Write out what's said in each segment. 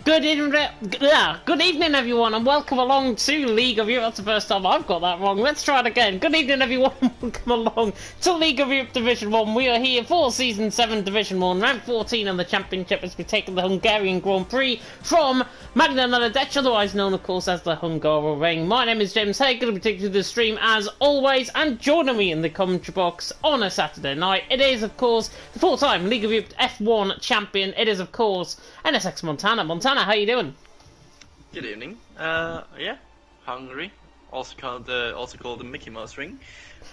Good evening, everyone, and welcome along to League of Europe. That's the first time I've got that wrong. Let's try it again. Good evening, everyone, welcome along to League of Europe Division 1. We are here for Season 7 Division 1, round 14 on the Championship as we take the Hungarian Grand Prix from Magna Meledech, otherwise known, of course, as the Hungaroring. My name is James Hay, going to be taking you through the stream as always, and joining me in the commentary box on a Saturday night, it is, of course, the full-time League of Europe F1 champion. It is, of course, NSX Montana. Montana, how you doing? Good evening. Yeah, Hungary, also called the Mickey Mouse Ring.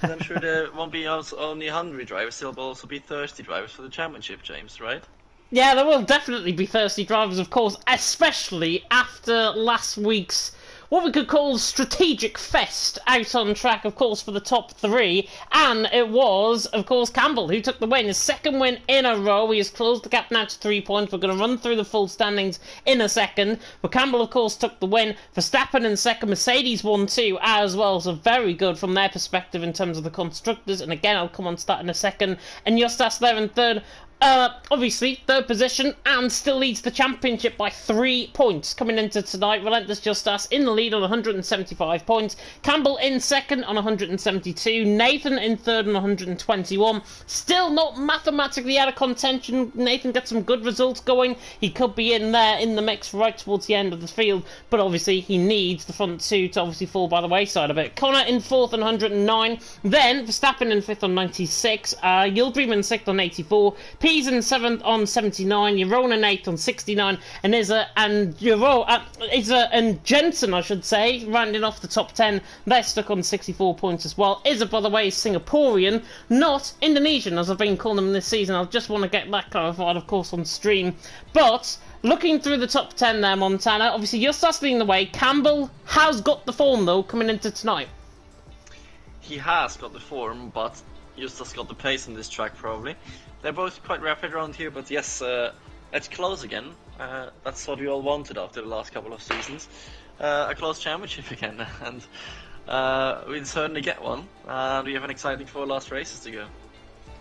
And I'm sure there won't be only Hungary drivers, there will also be thirsty drivers for the championship, James, right? Yeah, there will definitely be thirsty drivers, of course, especially after last week's what we could call strategic fest out on track, of course, for the top three. And it was, of course, Campbell who took the win. His second win in a row. He has closed the gap now to 3 points. We're going to run through the full standings in a second. But Campbell, of course, took the win. Verstappen in second. Mercedes won too, as well. So very good from their perspective in terms of the constructors. And again, I'll come on to that in a second. And Justas there in third. Obviously, third position, and still leads the championship by 3 points. Coming into tonight, Relentless Justas in the lead on 175 points. Campbell in second on 172. Nathan in third on 121. Still not mathematically out of contention. Nathan got some good results going. He could be in there in the mix right towards the end of the field, but obviously he needs the front two to obviously fall by the wayside a bit. Connor in fourth on 109. Then Verstappen in fifth on 96. Yildirim in sixth on 84. Pease in 7th on 79, Jeroen in 8th on 69, and Isa and Jensen, I should say, rounding off the top 10. They're stuck on 64 points as well. Isa, by the way, is Singaporean, not Indonesian, as I've been calling them this season. I just want to get that clarified, of course, on stream. But looking through the top 10 there, Montana, obviously Justas leading the way. Campbell has got the form, though, coming into tonight. He has got the form, but Justas got the pace on this track, probably. They're both quite rapid around here, but yes, it's close again. That's what we all wanted after the last couple of seasons. A close championship again, and we'll certainly get one. And we have an exciting 4 last races to go.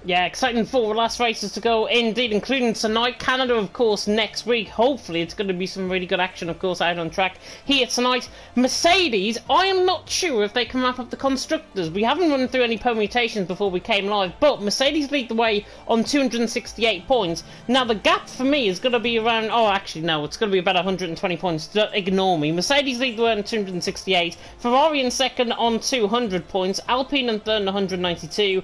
Yeah, exciting 4 last races to go, indeed, including tonight. Canada, of course, next week. Hopefully, it's going to be some really good action, of course, out on track here tonight. Mercedes, I am not sure if they can wrap up the constructors. We haven't run through any permutations before we came live, but Mercedes lead the way on 268 points. Now, the gap for me is going to be around... Oh, actually, no, it's going to be about 120 points. Don't ignore me. Mercedes lead the way on 268. Ferrari in second on 200 points. Alpine in third on 192.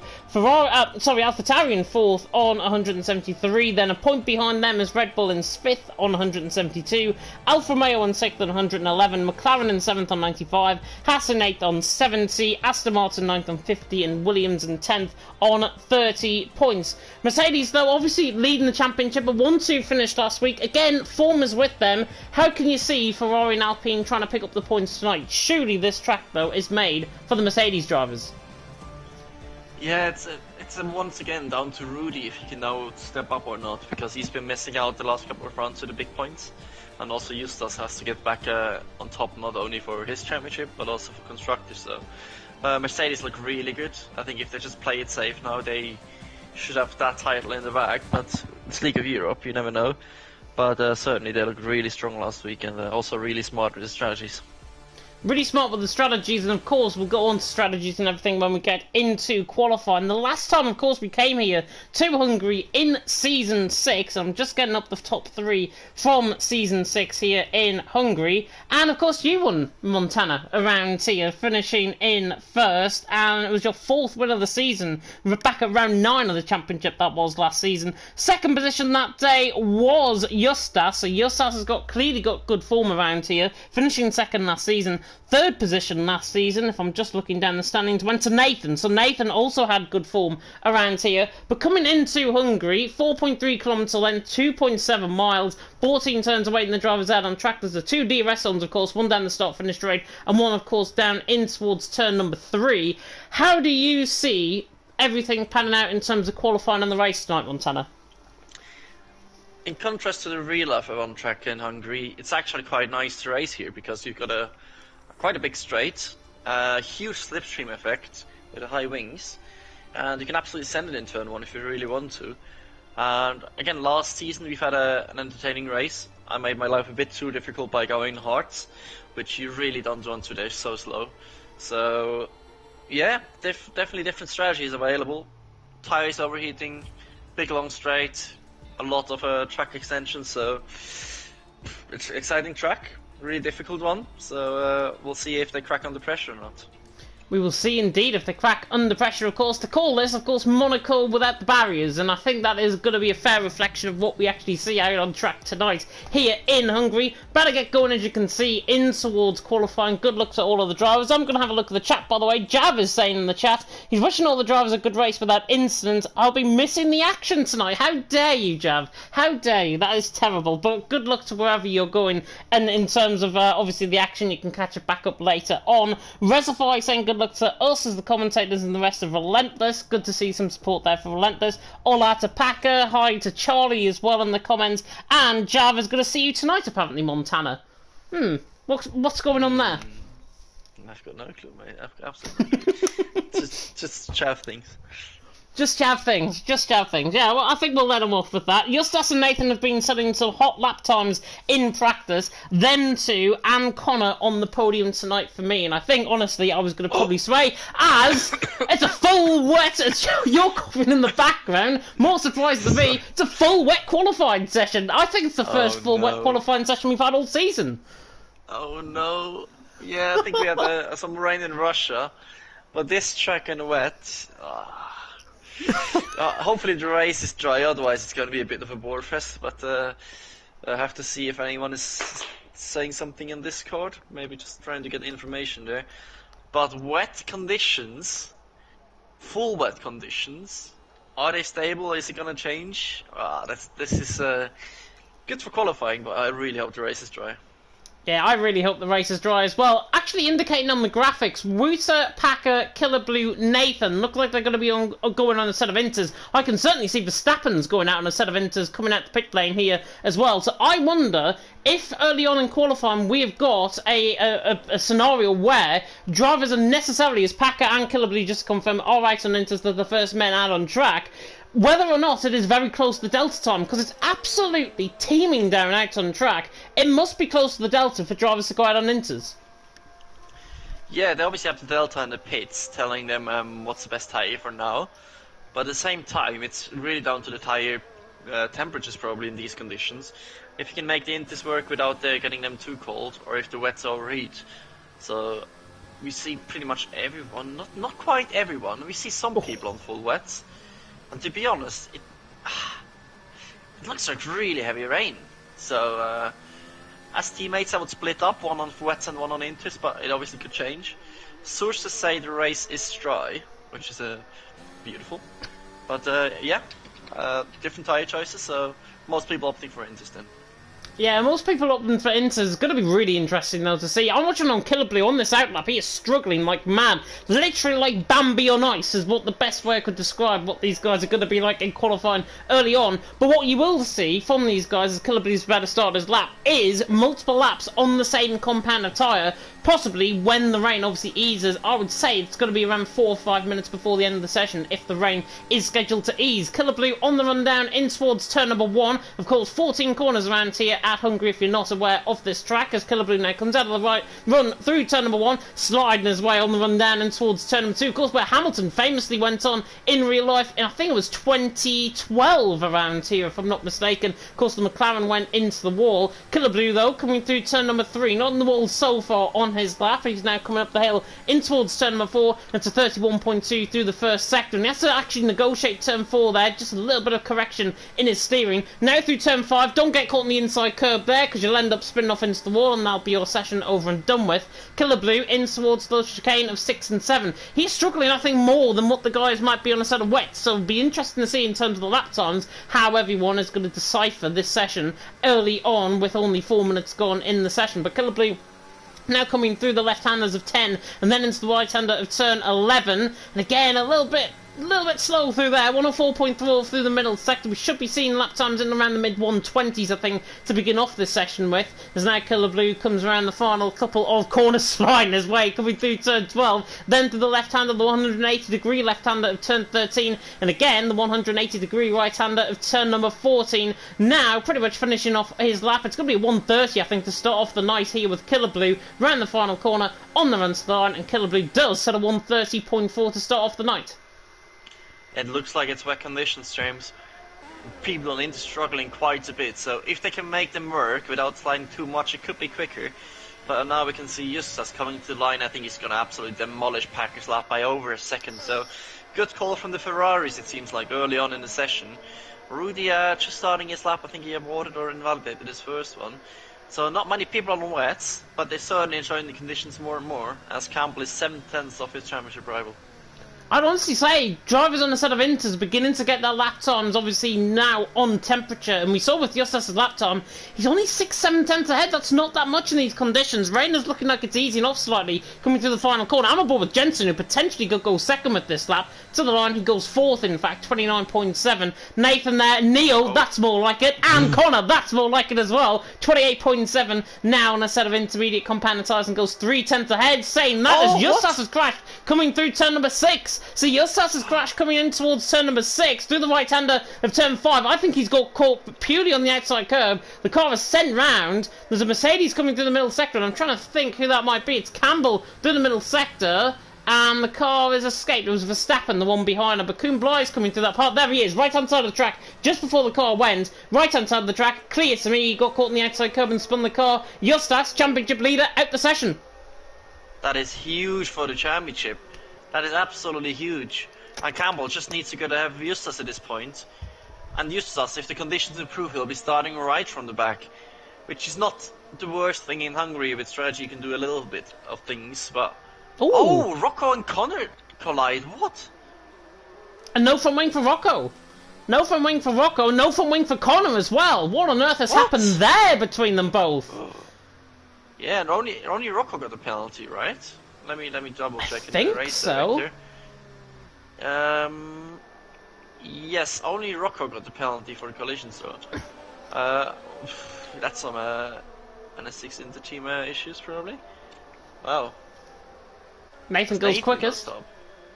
AlphaTauri in fourth on 173, then a point behind them is Red Bull in fifth on 172, Alfa Romeo in sixth on 111, McLaren in seventh on 95, Haas in 8th on 70, Aston Martin 9th on 50, and Williams in 10th on 30 points. Mercedes, though, obviously leading the championship, a 1-2 finish last week. Again, form is with them. How can you see Ferrari and Alpine trying to pick up the points tonight? Surely this track, though, is made for the Mercedes drivers. Yeah, it's once again down to Rudy if he can now step up or not, because he's been missing out the last couple of rounds with the big points, and also Justas has to get back on top, not only for his championship but also for constructors. So Mercedes look really good. I think if they just play it safe now, they should have that title in the bag, but it's League of Europe, you never know. But certainly they looked really strong last week, and also really smart with the strategies. Really smart with the strategies, and of course we'll go on to strategies and everything when we get into qualifying. The last time, of course, we came here to Hungary in Season 6. I'm just getting up the top 3 from Season 6 here in Hungary. And of course you won, Montana, around here, finishing in first, and it was your 4th win of the season, back at round 9 of the championship that was last season. Second position that day was Justas, so Justas has clearly got good form around here, finishing second last season. Third position last season, if I'm just looking down the standings, went to Nathan. So Nathan also had good form around here. But coming into Hungary, 4.3 kilometre length, 2.7 miles, 14 turns away in the driver's out on track. There's the 2 DRS zones, of course, one down the start-finish straight and one, of course, down in towards turn number 3. How do you see everything panning out in terms of qualifying on the race tonight, Montana? In contrast to the real F1 track in Hungary, it's actually quite nice to race here, because you've got quite a big straight, huge slipstream effect with the high wings, and you can absolutely send it in turn 1 if you really want to. And again, last season we've had an entertaining race. I made my life a bit too difficult by going hard, which you really don't want to, they're so slow. So, yeah, definitely different strategies available. Tires overheating, big long straight, a lot of track extensions, so it's an exciting track, really difficult one. So we'll see if they crack under pressure or not. We will see indeed if they crack under pressure, of course. To call this, of course, Monaco without the barriers, and I think that is going to be a fair reflection of what we actually see out on track tonight here in Hungary. Better get going, as you can see, in towards qualifying. Good luck to all of the drivers. I'm going to have a look at the chat, by the way. Jav is saying in the chat, he's wishing all the drivers a good race without incident. I'll be missing the action tonight. How dare you, Jav? How dare you? That is terrible, but good luck to wherever you're going, and in terms of, obviously, the action, you can catch it back up later on. Resify saying good luck to us as the commentators and the rest of Relentless. Good to see some support there for Relentless. Hola to Packer. Hi to Charlie as well in the comments. And Jav is going to see you tonight, apparently, Montana. What's going on there? I've got no clue, mate. Absolutely. just chav things. Just Jav things. Yeah, well, I think we'll let him off with that. Justus and Nathan have been setting some hot lap times in practice. Them two and Connor on the podium tonight for me. And I think, honestly, I was going to probably sway as it's a full wet... You're coughing in the background. More surprised than me. It's a full wet qualifying session. I think it's the first full wet qualifying session we've had all season. Oh, no. Yeah, I think we had some rain in Russia. But this track and wet... hopefully the race is dry, otherwise it's going to be a bit of a bore fest, but I have to see if anyone is saying something in Discord, maybe just trying to get information there. But wet conditions, full wet conditions, are they stable? Is it going to change? This is good for qualifying, but I really hope the race is dry. Yeah, I really hope the race is dry as well. Actually indicating on the graphics, Wouter, Packer, Killer Blue, Nathan look like they're going to be going on a set of inters. I can certainly see Verstappen's going out on a set of inters coming out the pit lane here as well. So I wonder if early on in qualifying we have got a scenario where drivers are necessarily, as Packer and Killer Blue just confirm, all right on inters, they're the first men out on track. Whether or not it is very close to the Delta time, because it's absolutely teeming down out on track, it must be close to the Delta for drivers to go out on inters. Yeah, they obviously have the Delta in the pits, telling them what's the best tyre for now. But at the same time, it's really down to the tyre temperatures probably in these conditions. If you can make the inters work without getting them too cold, or if the wets overheat. So we see pretty much everyone, not quite everyone, we see some people on full wets. And to be honest, it looks like really heavy rain. So, as teammates, I would split up, one on wets and one on inters, but it obviously could change. Sources say the race is dry, which is beautiful. But yeah, different tyre choices, so most people opting for inters then. Yeah, most people opting for inters. It's going to be really interesting, though, to see. I'm watching on Killer Blue on this outlap. He is struggling like mad. Literally like Bambi on ice is what the best way I could describe what these guys are going to be like in qualifying early on. But what you will see from these guys as Killer Blue's about to start his lap is multiple laps on the same compound of tyre. Possibly when the rain obviously eases. I would say it's going to be around 4 or 5 minutes before the end of the session if the rain is scheduled to ease. Killer Blue on the rundown in towards turn number 1. Of course, 14 corners around here at Hungary if you're not aware of this track, as Killer Blue now comes out of the right, run through turn number 1, sliding his way on the rundown and towards turn number 2. Of course, where Hamilton famously went on in real life, and I think it was 2012 around here if I'm not mistaken. Of course, the McLaren went into the wall. Killer Blue, though, coming through turn number 3, not in the wall so far on his lap. He's now coming up the hill in towards turn number 4. That's a 31.2 through the first sector, and he has to actually negotiate turn 4 there. Just a little bit of correction in his steering. Now through turn 5, don't get caught in the inside curb there, because you'll end up spinning off into the wall, and that'll be your session over and done with. Killer Blue in towards the chicane of 6 and 7. He's struggling, I think, more than what the guys might be on a set of wets, so it'll be interesting to see in terms of the lap times how everyone is going to decipher this session early on with only 4 minutes gone in the session. But Killer Blue now coming through the left-handers of 10 and then into the right-hander of turn 11, and again a little bit a little bit slow through there, 104.4 through the middle sector. We should be seeing lap times in around the mid-120s, I think, to begin off this session with. As now Killer Blue comes around the final couple of corners flying his way, coming through turn 12, then to the left-hander, the 180-degree left-hander of turn 13, and again, the 180-degree right-hander of turn number 14. Now, pretty much finishing off his lap. It's going to be 130, I think, to start off the night here with Killer Blue, round the final corner, on the run to the line, and Killer Blue does set a 130.4 to start off the night. It looks like it's wet conditions, James. People on Inter struggling quite a bit, so if they can make them work without sliding too much, it could be quicker. But now we can see Justas coming to the line. I think he's going to absolutely demolish Packer's lap by over a second. So good call from the Ferraris, it seems like, early on in the session. Rudy just starting his lap, I think he aborted or invalidated his first one. So not many people on wets, but they're certainly enjoying the conditions more and more, as Campbell is 7/10 off his championship rival. I'd honestly say drivers on the set of Inters beginning to get their lap times obviously now on temperature, and we saw with Justas' lap time, he's only 6-7 tenths ahead. That's not that much in these conditions. Rain is looking like it's easing off slightly coming through the final corner. I'm aboard with Jensen, who potentially could go second with this lap. To the line, he goes fourth, in fact, 29.7. Nathan there, Neil, that's more like it, and Connor, that's more like it as well, 28.7. Now on a set of intermediate compound tyres and goes 3 tenths ahead, saying that as Justas has crashed coming through turn number 6. So Justas' crash coming in towards turn number 6 through the right-hander of turn 5. I think he's got caught purely on the outside curb. The car is sent round. There's a Mercedes coming through the middle sector, and I'm trying to think who that might be. It's Campbell through the middle sector, and the car is escaped. It was Verstappen, the one behind her. But Kuhn Bly's coming through that part. There he is, right-hand side of the track, just before the car went. Right-hand side of the track, clear to me. He got caught on the outside curb and spun the car. Justas, championship leader, out the session. That is huge for the championship. That is absolutely huge. And Campbell just needs to go to have Justas at this point. And Justas, if the conditions improve, he'll be starting right from the back. Which is not the worst thing in Hungary. With strategy, you can do a little bit of things, but... Ooh. Oh, Rocco and Connor collide. What? And no front wing for Rocco. No front wing for Rocco. No front wing for Connor as well. What on earth has happened there between them both? Yeah, and only Rocco got the penalty, right? Let me double check. I think so. Yes, only Rocco got the penalty for the collision zone. That's some NS6 inter-team issues, probably. Wow. Nathan goes quickest.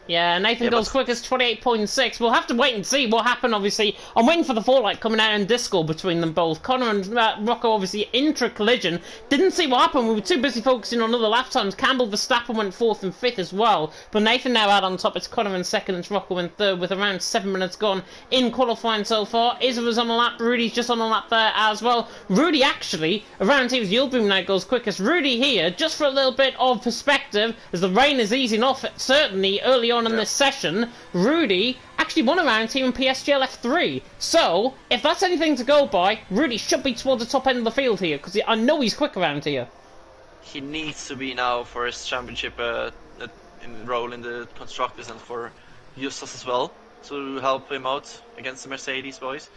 Yeah, Nathan goes quickest, 28.6. We'll have to wait and see what happened, obviously. I'm waiting for the fallout coming out in Discord between them both. Connor and Rocco, obviously, intra-collision. Didn't see what happened. We were too busy focusing on other lap times. Campbell, Verstappen went 4th and 5th as well. But Nathan now out on top. It's Connor in 2nd. It's Rocco in 3rd with around 7 minutes gone in qualifying so far. Israel's on a lap. Rudy's just on a lap there as well. Rudy, actually, around here with Yilboom now goes quickest. Rudy here, just for a little bit of perspective, as the rain is easing off, certainly early on in this session, Rudy actually won around here in PSGL F3. So, if that's anything to go by, Rudy should be towards the top end of the field here, because I know he's quick around here. He needs to be now for his championship role in the constructors, and for Justas as well, to help him out against the Mercedes boys.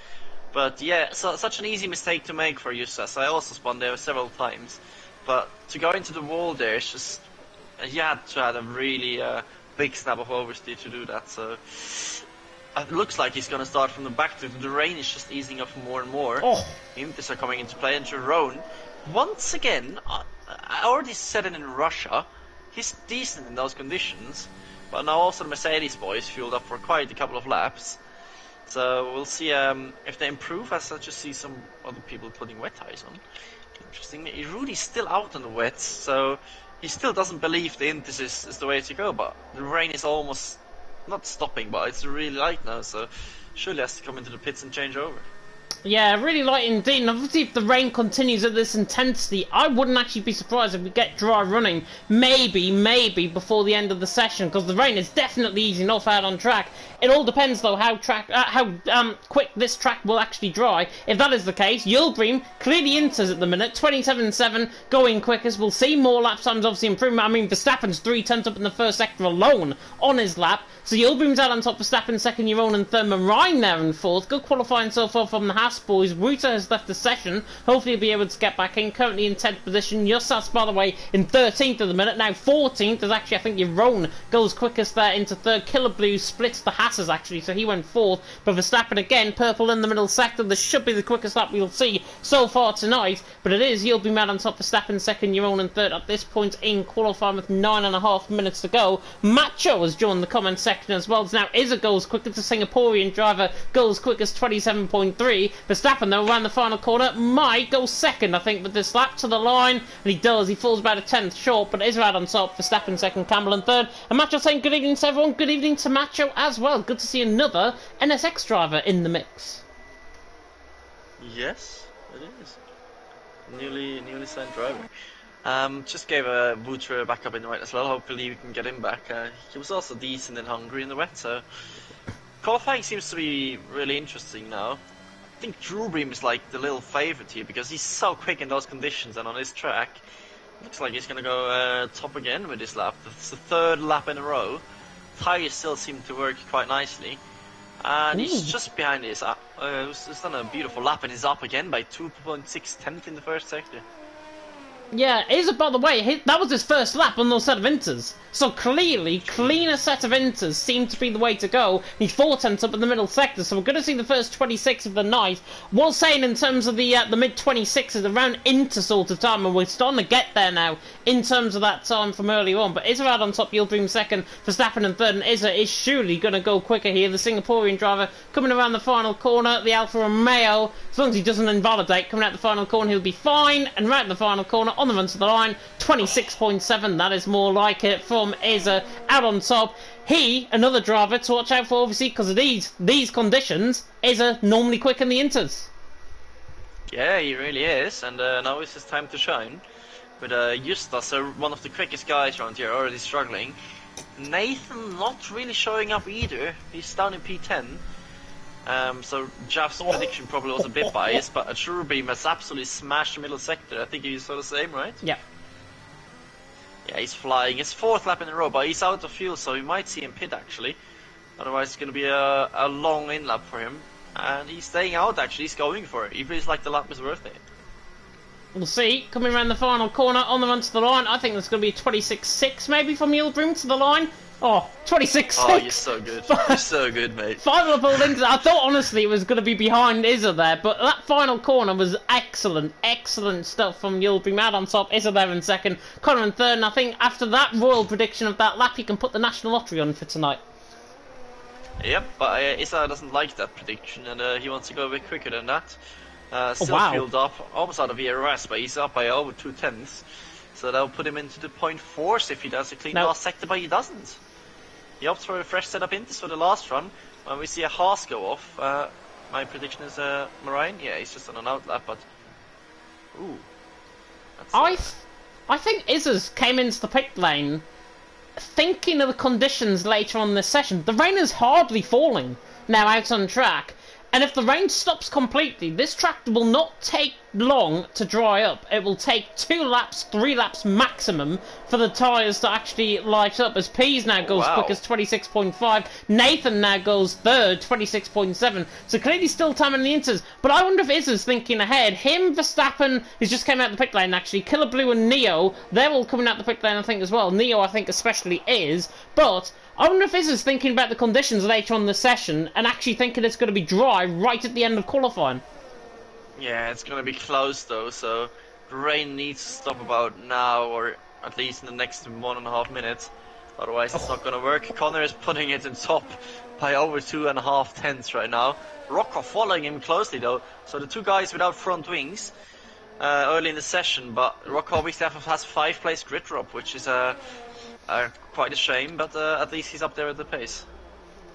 But yeah, such an easy mistake to make for Justas. I also spun there several times, but to go into the wall there, it's just, he had to have a really big snap of oversteer to do that. So it looks like he's going to start from the back. The rain is just easing off more and more. Inters are coming into play, and Jerome, once again, I already said it in Russia, he's decent in those conditions, but now also the Mercedes boys fueled up for quite a couple of laps. So we'll see if they improve, as I just see some other people putting wet tires on. Interesting. Rudy's still out on the wets, so he still doesn't believe the Inters is the way to go, but the rain is almost not stopping, but it's really light now, so surely has to come into the pits and change over. Yeah, really light indeed, and obviously if the rain continues at this intensity, I wouldn't actually be surprised if we get dry running, maybe before the end of the session, because the rain is definitely easing off out on track. It all depends though how quick this track will actually dry. If that is the case, Yilgrim clearly Inters at the minute, 27.7, going quickest. We'll see more lap times obviously improvement. I mean, Verstappen's 3 tenths up in the first sector alone on his lap. So Yilgrim's out on top, Verstappen second, Jeroen in third, Marine there in fourth. Good qualifying so far from the Haas fast, boys. Ruta has left the session. Hopefully he'll be able to get back in. Currently in 10th position. Justas, by the way, in 13th at the minute. Now 14th is actually, I think, Jeroen goes quickest there into 3rd. Killer Blue splits the Hasses, actually, so he went 4th. But Verstappen again, purple in the middle sector. This should be the quickest lap we'll see so far tonight. But it is. He'll be mad on top. Verstappen 2nd, Jeroen in 3rd at this point in qualifying with 9.5 minutes to go. Macho has joined the comment section as well. Now Izza goes quickest. The Singaporean driver goes quickest, 27.3. Verstappen, though, around the final corner, might go 2nd, I think, with this lap to the line. And he does. He falls about a 10th short, but is right on top. Verstappen 2nd, Campbell in 3rd. And Macho saying good evening to everyone. Good evening to Macho as well. Good to see another NSX driver in the mix. Yes, it is. Newly signed driver. Just gave a Wutra back up in the wet as well. Hopefully we can get him back. He was also decent in Hungary in the wet, so qualifying seems to be really interesting now. I think Drew Bream is like the little favourite here because he's so quick in those conditions and on this track. Looks like he's gonna go top again with this lap. It's the 3rd lap in a row. Tyres still seem to work quite nicely. And he's just behind this. He's done a beautiful lap and he's up again by 2.6 tenths in the first sector. Yeah, Izza, by the way, that was his first lap on those set of inters. So clearly, cleaner set of inters seemed to be the way to go. He's 4 tenths up in the middle sector, so we're going to see the first 26 of the night. Was saying in terms of the mid-26s, around inter sort of time, and we're starting to get there now in terms of that time from earlier on. But Izza out on top, Yildirim 2nd, Verstappen in 3rd, and Izza is surely going to go quicker here. The Singaporean driver coming around the final corner, the Alfa Romeo, as long as he doesn't invalidate, coming out the final corner, he'll be fine. And right at the final corner, on the run to the line, 26.7, that is more like it from Izza out on top. He, another driver to watch out for, obviously, because of these conditions. Izza normally quick in the inters. Yeah, he really is, and now it's his time to shine. But Justas, one of the quickest guys around here, already struggling. Nathan not really showing up either. He's down in P10. So Jeff's prediction probably was a bit biased, but a True Beam has absolutely smashed the middle sector. I think you saw the same, right? Yeah. Yeah, he's flying. It's 4th lap in a row, but he's out of fuel, so we might see him pit actually. Otherwise, it's going to be a long in lap for him. And he's staying out actually. He's going for it. He feels like the lap is worth it. We'll see. Coming around the final corner, on the run to the line. I think there's going to be a 26.6 maybe from Yildirim to the line. Oh, 26.6. Oh, you're so good. You're so good, mate. Final pulled into. I thought honestly it was going to be behind Izza there, but that final corner was excellent. Excellent stuff from Yildirim out on top. Izza there in 2nd, Connor in 3rd, and I think after that royal prediction of that lap, you can put the national lottery on for tonight. Yep, but Izza doesn't like that prediction, and he wants to go a bit quicker than that. Still wow. fueled up, almost out of ERS, but he's up by over 2 tenths. So that'll put him into the 0.4s if he does a clean last sector, but he doesn't. He opts for a fresh setup inters for the last run. When we see a Haas go off, my prediction is Marine. Yeah, he's just on an outlap, but ooh, that's, I think Izza's came into the pit lane thinking of the conditions later on this session. The rain is hardly falling now out on track. And if the rain stops completely, this track will not take long to dry up. It will take 2 laps, 3 laps maximum for the tyres to actually light up. As Pease now goes quick as 26.5. Nathan now goes 3rd, 26.7. So clearly still time in the inters. But I wonder if Izza's thinking ahead. Him, Verstappen, who's just came out the pit lane actually. Killer Blue and Neo, they're all coming out the pit lane I think as well. Neo I think especially is. But I wonder if Izza's thinking about the conditions later on in the session and actually thinking it's going to be dry right at the end of qualifying. Yeah, it's going to be close though, so the rain needs to stop about now, or at least in the next 1.5 minutes. Otherwise it's not going to work. Connor is putting it in top by over 2.5 tenths right now. Rocco following him closely though, so the 2 guys without front wings early in the session, but Rocco obviously has 5th place grid drop, which is quite a shame, but at least he's up there at the pace.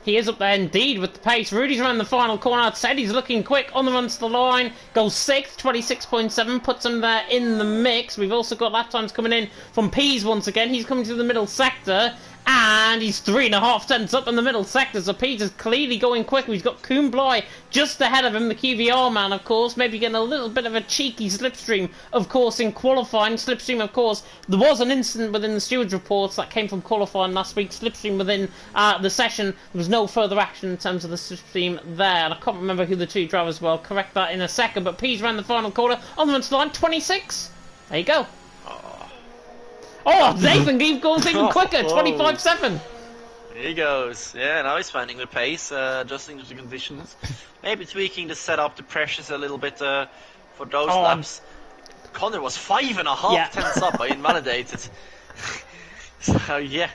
He is up there indeed with the pace. Rudy's around the final corner. I'd say he's looking quick on the run to the line. Goes 6th, 26.7. Puts him there in the mix. We've also got lap times coming in from Pease once again. He's coming to the middle sector. And he's 3.5 tenths up in the middle sector, so Peter's clearly going quicker. He's got Kuhnblei just ahead of him, the QVR man, of course, maybe getting a little bit of a cheeky slipstream, of course, in qualifying. Slipstream, of course, there was an incident within the stewards' reports that came from qualifying last week. Slipstream within the session, there was no further action in terms of the slipstream there. And I can't remember who the two drivers were. I'll correct that in a second, but Peter's ran the final quarter on the run to the line, 26. There you go. Oh, Nathan goes even quicker, 25.7. He goes. Yeah, now he's finding the pace, adjusting to the conditions. Maybe tweaking the setup, the pressures a little bit for those laps. Connor was 5.5 tenths up. I invalidated. So yeah.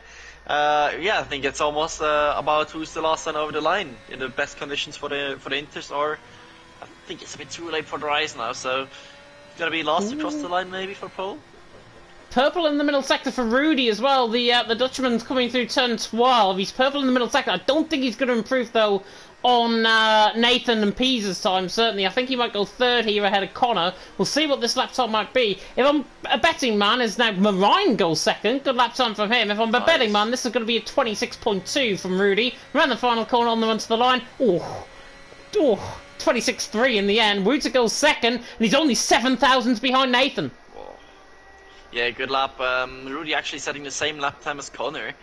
I think it's almost about who's the last one over the line in the best conditions for the Inters, or I think it's a bit too late for the Rise now, so it's gonna be last across the line maybe for pole. Purple in the middle sector for Rudy as well. The Dutchman's coming through turn 12. He's purple in the middle sector. I don't think he's going to improve though on Nathan and Pease's time, certainly. I think he might go third here ahead of Connor. We'll see what this lap time might be. If I'm a betting man, is now Marine goes second. Good lap time from him. If I'm a betting man, this is going to be a 26.2 from Rudy. Ran the final corner on the run to the line. 26.3 in the end. Wooter goes second, and he's only 7 thousandths behind Nathan. Yeah, good lap. Rudy actually setting the same lap time as Connor,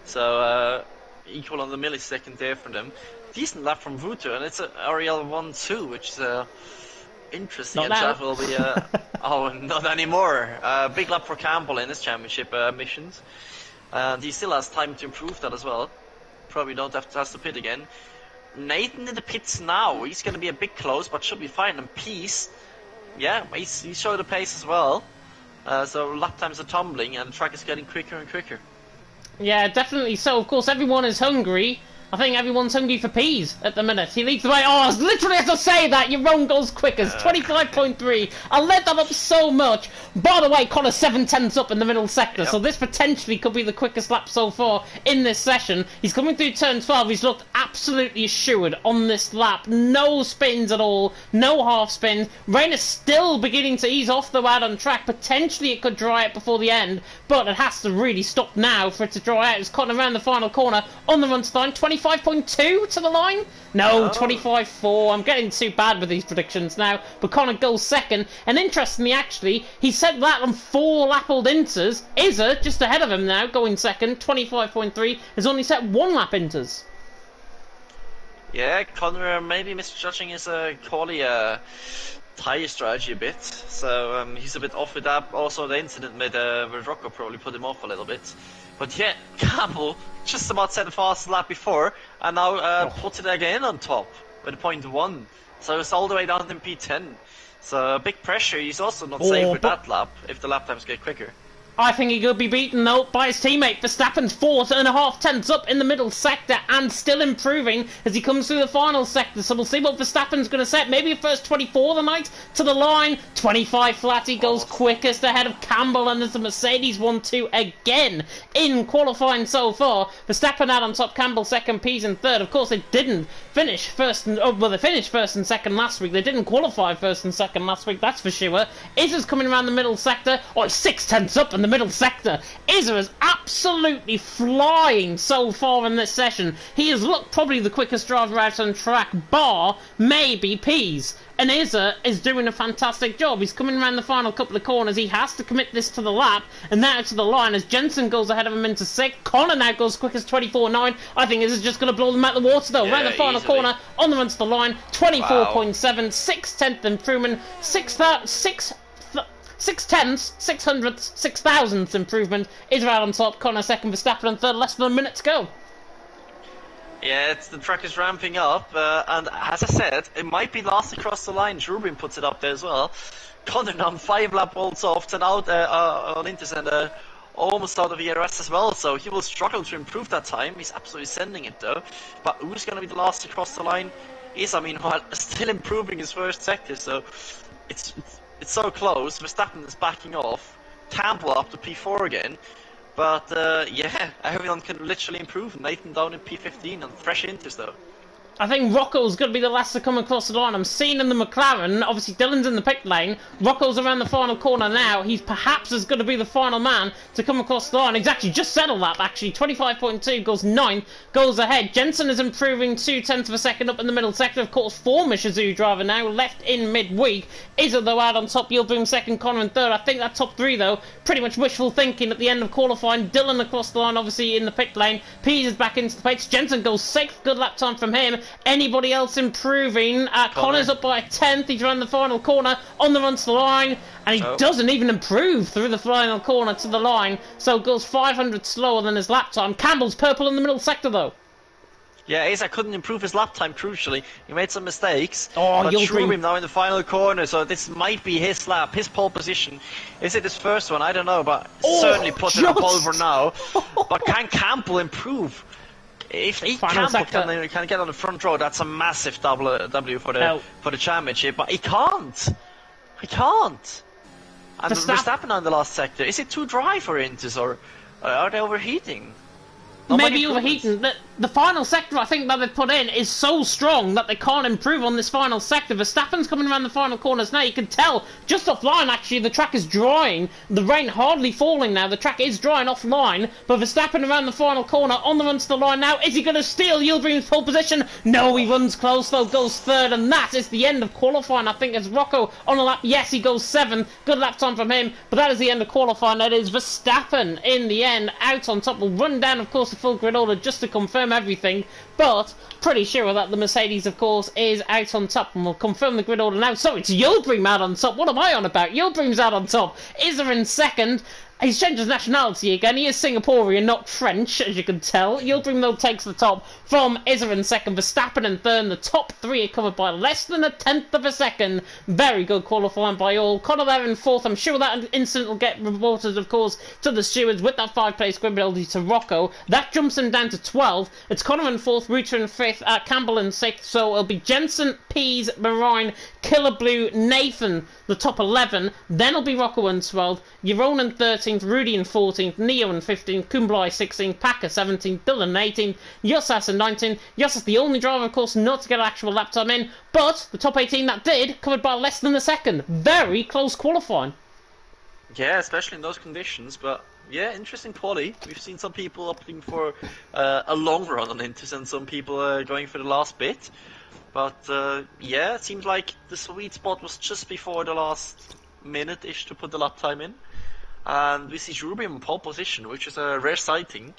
so equal on the millisecond there for them. Decent lap from Wouter, and it's a REL 1-2, which is interesting. Not Jeff will be oh, not anymore. Big lap for Campbell in his championship missions, and he still has time to improve that as well. Probably don't have to pit again. Nathan in the pits now. He's going to be a bit close, but should be fine. And Peace, yeah, he showed the pace as well. So lap times are tumbling and the track is getting quicker and quicker. Yeah, definitely so. Of course, everyone is hungry. I think everyone's hungry for peas at the minute. He leads the way. Oh, I was literally have to say that. Your own goes quickest. 25.3. I led that up so much. By the way, Connor's 7 tenths up in the middle sector, so this potentially could be the quickest lap so far in this session. He's coming through turn 12. He's looked absolutely assured on this lap. No spins at all. No half spins. Rain is still beginning to ease off though out on track. Potentially it could dry out before the end, but it has to really stop now for it to dry out. It's Connor around the final corner on the run to the line. 25.2 to the line? No, 25.4. I'm getting too bad with these predictions now. But Connor goes second. And interestingly, actually, he said that on 4 lap-old Inters. Izza, just ahead of him now, going second. 25.3. Has only set 1 lap Inters. Yeah, Connor maybe misjudging his quali tyre strategy a bit. So he's a bit off with that. Also, the incident with Rocco probably put him off a little bit. But yeah, Campbell just about set the fastest lap before, and now put it again on top with 0.1. So it's all the way down in P10. So big pressure. He's also not safe with that lap if the lap times get quicker. I think he could be beaten though by his teammate. Verstappen's 4.5 tenths up in the middle sector and still improving as he comes through the final sector. So we'll see what Verstappen's going to set. Maybe a first 24 tonight to the line. 25 flat. He goes quickest ahead of Campbell, and there's the Mercedes 1-2 again in qualifying so far. Verstappen out on top, Campbell second, Pease in third. Of course, they didn't finish first and they finished first and second last week. They didn't qualify first and second last week. That's for sure. Izza's coming around the middle sector. Oh, 6 tenths up in the middle sector. Izza is absolutely flying so far in this session. He has looked probably the quickest driver out on track, bar maybe Pease. And Izza is doing a fantastic job. He's coming around the final couple of corners. He has to commit this to the lap and now to the line as Jensen goes ahead of him into 6th. Connor now goes quick as 24.9. I think Izza's just going to blow them out of the water though. Around the final corner on the run to the line. 24.7. 6/10th improvement. 6 tenths, 600ths, 6,000ths improvement. Is right on top. Connor second, Verstappen on third. Less than a minute to go. Yeah, the track is ramping up, and as I said, it might be last across the line. Rubin puts it up there as well. Connor on 5 lap bolts off and out on Inters and almost out of ERS as well, so he will struggle to improve that time. He's absolutely sending it though. But who's going to be the last across the line? Is, I mean, still improving his first sector, so it's so close. Verstappen is backing off. Campbell up to P4 again. But yeah, everyone can literally improve. Nathan down in P15 and fresh Inters though. I think Rocco's going to be the last to come across the line. I'm seeing in the McLaren, obviously Dylan's in the pit lane, Rocco's around the final corner now, he's perhaps is going to be the final man to come across the line. He's actually just settled that, actually, 25.2, goes 9th, goes ahead. Jensen is improving 0.2 of a second up in the middle sector, of course, former Shizou driver now, left in midweek. Izzo, though, out on top, Yildirim second, Connor in third. I think that top three, though, pretty much wishful thinking at the end of qualifying. Dylan across the line, obviously, in the pit lane. Pease is back into the pits. Jensen goes 6th, good lap time from him. Anybody else improving? Connor's up by a 10th. He's around the final corner on the run to the line, and he doesn't even improve through the final corner to the line, so goes 500 slower than his lap time. Campbell's purple in the middle sector, though. Yeah, Asa couldn't improve his lap time, crucially. He made some mistakes. Oh, but Yildirim now in the final corner, so this might be his lap, his pole position. Is it his first one? I don't know, but certainly puts it on pole for now. But can Campbell improve? If he can get on the front row, that's a massive W for the championship. But he can't. He can't. And Verstappen on the last sector. Is it too dry for Intis, or are they overheating? Maybe overheating. The final sector, I think, that they've put in is so strong that they can't improve on this final sector. Verstappen's coming around the final corners now. You can tell just offline, actually, the track is drying. The rain hardly falling now. The track is drying offline. But Verstappen around the final corner on the run to the line now. Is he going to steal Yildirim's pole position? No, he runs close, though, goes 3rd. And that is the end of qualifying, I think, as Rocco on a lap. Yes, he goes 7th. Good lap time from him. But that is the end of qualifying. That is Verstappen, in the end, out on top. We'll run down, of course, the full grid order just to confirm everything, but pretty sure that the Mercedes, of course, is out on top, and we'll confirm the grid order now. So it's Yildirim out on top. What am I on about? Yildirim's out on top. Izzer in second. He's changed his nationality again. He is Singaporean, not French, as you can tell. Yildirim, though, takes the top from Izzer in second. Verstappen in third. The top three are covered by less than a 10th of a second. Very good qualifying by all. Connor there in fourth. I'm sure that incident will get reported, of course, to the stewards with that 5-place grid penalty to Rocco. That jumps him down to 12th. It's Connor in fourth, Reuter in fifth, Campbell in sixth. So it'll be Jensen, Pease, Marine, Killer Blue, Nathan, the top 11. Then it'll be Rocco in 12th, Jeroen in 13th, Rudy in 14th, Neo in 15th, Kumblai 16th, Packer 17th, Dylan 18th, Yossas in 19th. Yossas the only driver, of course, not to get an actual lap time in, but the top 18 that did, covered by less than a second. Very close qualifying. Yeah, especially in those conditions, but yeah, interesting quali. We've seen some people opting for a long run on Intis and some people going for the last bit. But yeah, it seems like the sweet spot was just before the last minute-ish to put the lap time in. And we see Ruby in pole position, which is a rare sighting.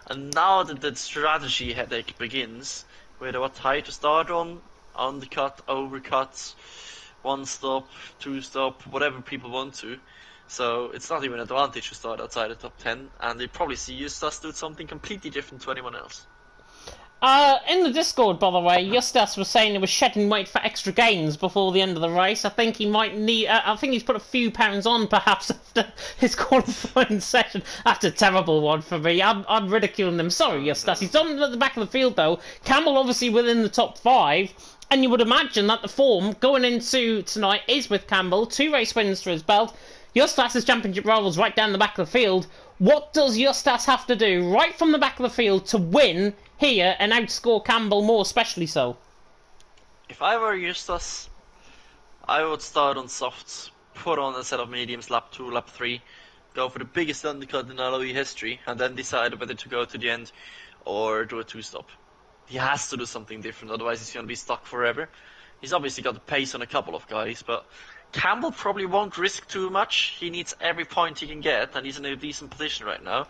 And now that the strategy headache begins, with what tire to start on, undercut, overcuts, 1 stop, 2 stop, whatever people want to. So it's not even an advantage to start outside the top 10, and they probably see Justas do something completely different to anyone else. In the Discord, by the way, Justas was saying he was shedding weight for extra gains before the end of the race. I think he might need. I think he's put a few pounds on, perhaps, after his qualifying session. That's a terrible one for me. I'm ridiculing him. Sorry, Justas. He's on at the back of the field, though. Campbell obviously within the top 5. And you would imagine that the form going into tonight is with Campbell. 2 race wins for his belt. Justas' championship rivals right down the back of the field. What does Justas have to do right from the back of the field to win here and outscore Campbell more especially so? If I were Justas, I would start on softs, put on a set of mediums, lap 2, lap 3, go for the biggest undercut in LOE history, and then decide whether to go to the end or do a 2-stop. He has to do something different, otherwise he's going to be stuck forever. He's obviously got the pace on a couple of guys, but Campbell probably won't risk too much. He needs every point he can get, and he's in a decent position right now.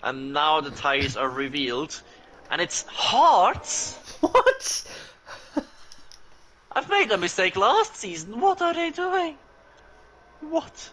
And now the tyres are revealed, and it's Hearts. What? I've made a mistake last season. What are they doing? What?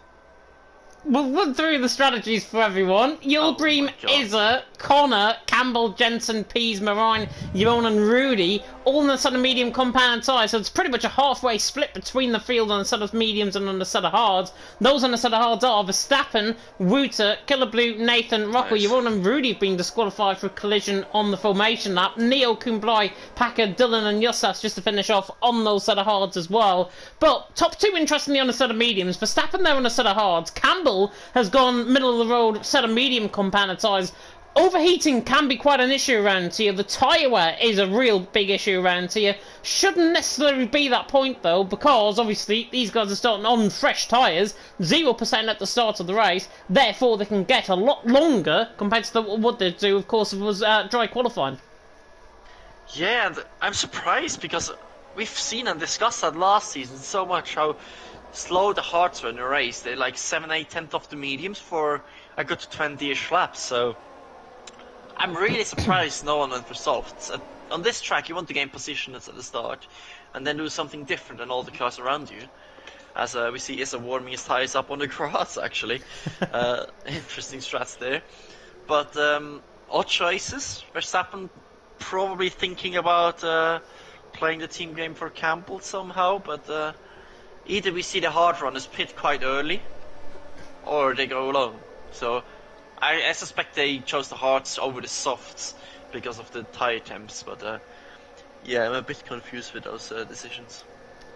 We'll run through the strategies for everyone. Yildirim, Izzer, Connor, Campbell, Jensen, Pease, Marine, Jeroen and Rudy, all in a set of medium compound tyres, so it's pretty much a halfway split between the field on a set of mediums and on a set of hards. Those on a set of hards are Verstappen, Reuter, Killer Blue, Nathan, Rocco, Jeroen and Rudy have been disqualified for a collision on the formation lap. Neo, Kumblai, Packer, Dylan and Yossas just to finish off on those set of hards as well. But top 2 interestingly on a set of mediums, Verstappen there on a set of hards, Campbell has gone middle of the road set of medium compound tyres. overheating can be quite an issue around here. The tyre wear is a real big issue around here. Shouldn't necessarily be that point though, because obviously these guys are starting on fresh tyres, 0% at the start of the race, therefore they can get a lot longer compared to what they do, of course, if it was dry qualifying. Yeah, and I'm surprised because we've seen and discussed that last season so much how slow the hards were in a race. They're like 7, 8, 10th of the mediums for a good 20-ish laps, so I'm really surprised no one went for softs. On this track, you want to gain position at the start, and then do something different than all the cars around you. As we see Issa warming his tires up on the grass, actually. Interesting strats there. But odd choices. Verstappen probably thinking about playing the team game for Campbell somehow, but either we see the hard runners pit quite early, or they go alone. So I suspect they chose the hards over the softs because of the tire temps, but yeah, I'm a bit confused with those decisions.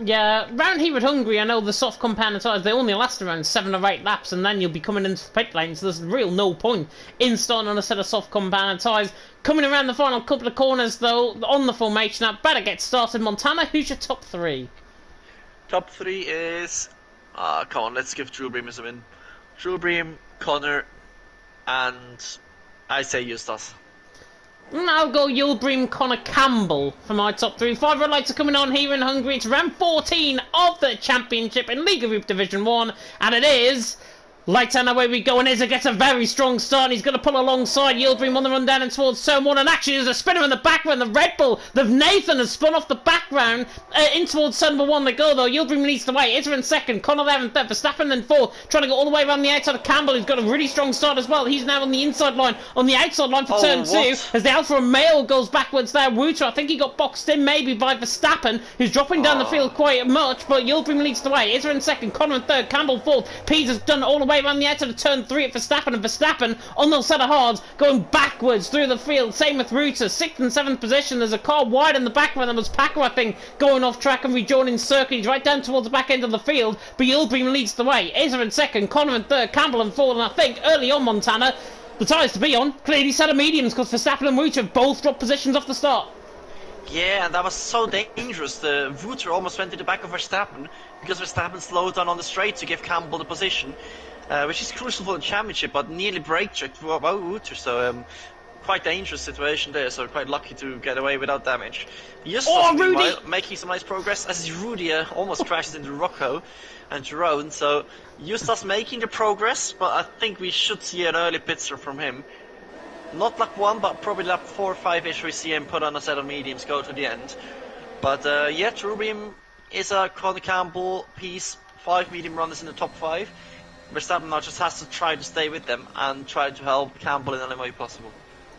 Yeah, round here at Hungary, I know the soft compound tyres, they only last around 7 or 8 laps, and then you'll be coming into the pit lane, so there's real no point in starting on a set of soft compound tyres. Coming around the final couple of corners, though, on the formation, I better get started. Montana, who's your top 3? Top 3 is... come on, let's give Drew Bream a win. Drew Bream, Connor, and I say Eustace. I'll go Yulbrim, Connor, Campbell for my top 3. 5 red lights are coming on here in Hungary. It's round 14 of the championship in Liga Group Division 1, and it is... Lights on, away we go, and Izza gets a very strong start. He's going to pull alongside Yildirim on the run down and towards turn 1, and actually there's a spinner in the background. The Red Bull, the Nathan has spun off the background in towards turn 1 they go though. Yildirim leads the way. Izza in second, Connor there in third, Verstappen then fourth, trying to go all the way around the outside of Campbell, who's got a really strong start as well. He's now on the inside line, on the outside line for turn 2, as the Alfa Romeo goes backwards there. Wouter, I think he got boxed in maybe by Verstappen, who's dropping down the field quite much, but Yildirim leads the way. Izza in second, Connor in third, Campbell fourth. Peter's done all the way around the outside of turn 3 at Verstappen, and Verstappen on those set of hards going backwards through the field. Same with Ruta, 6th and 7th position. There's a car wide in the background. There was Packer, I think, going off track and rejoining circuit. He's right down towards the back end of the field, but Yildirim leads the way. Izza in second, Connor in third, Campbell in fourth, and I think early on Montana, the tyres to be on, clearly set of mediums because Verstappen and Ruta have both dropped positions off the start. Yeah, and that was so dangerous. The Wouter almost went to the back of Verstappen because Verstappen slowed down on the straight to give Campbell the position. Which is crucial for the championship, but nearly brake checked Wouter, so quite dangerous situation there, so quite lucky to get away without damage. Rudy! Making some nice progress, as Rudy almost crashes into Rocco and Jerome, so Eustace making the progress, but I think we should see an early pit stop from him. Not lap 1, but probably lap 4 or 5-ish we see him put on a set of mediums, go to the end. But yeah, Rubeam is a Connor Campbell piece, 5 medium runners in the top 5. Verstappen now just has to try to stay with them and try to help Campbell in any way possible.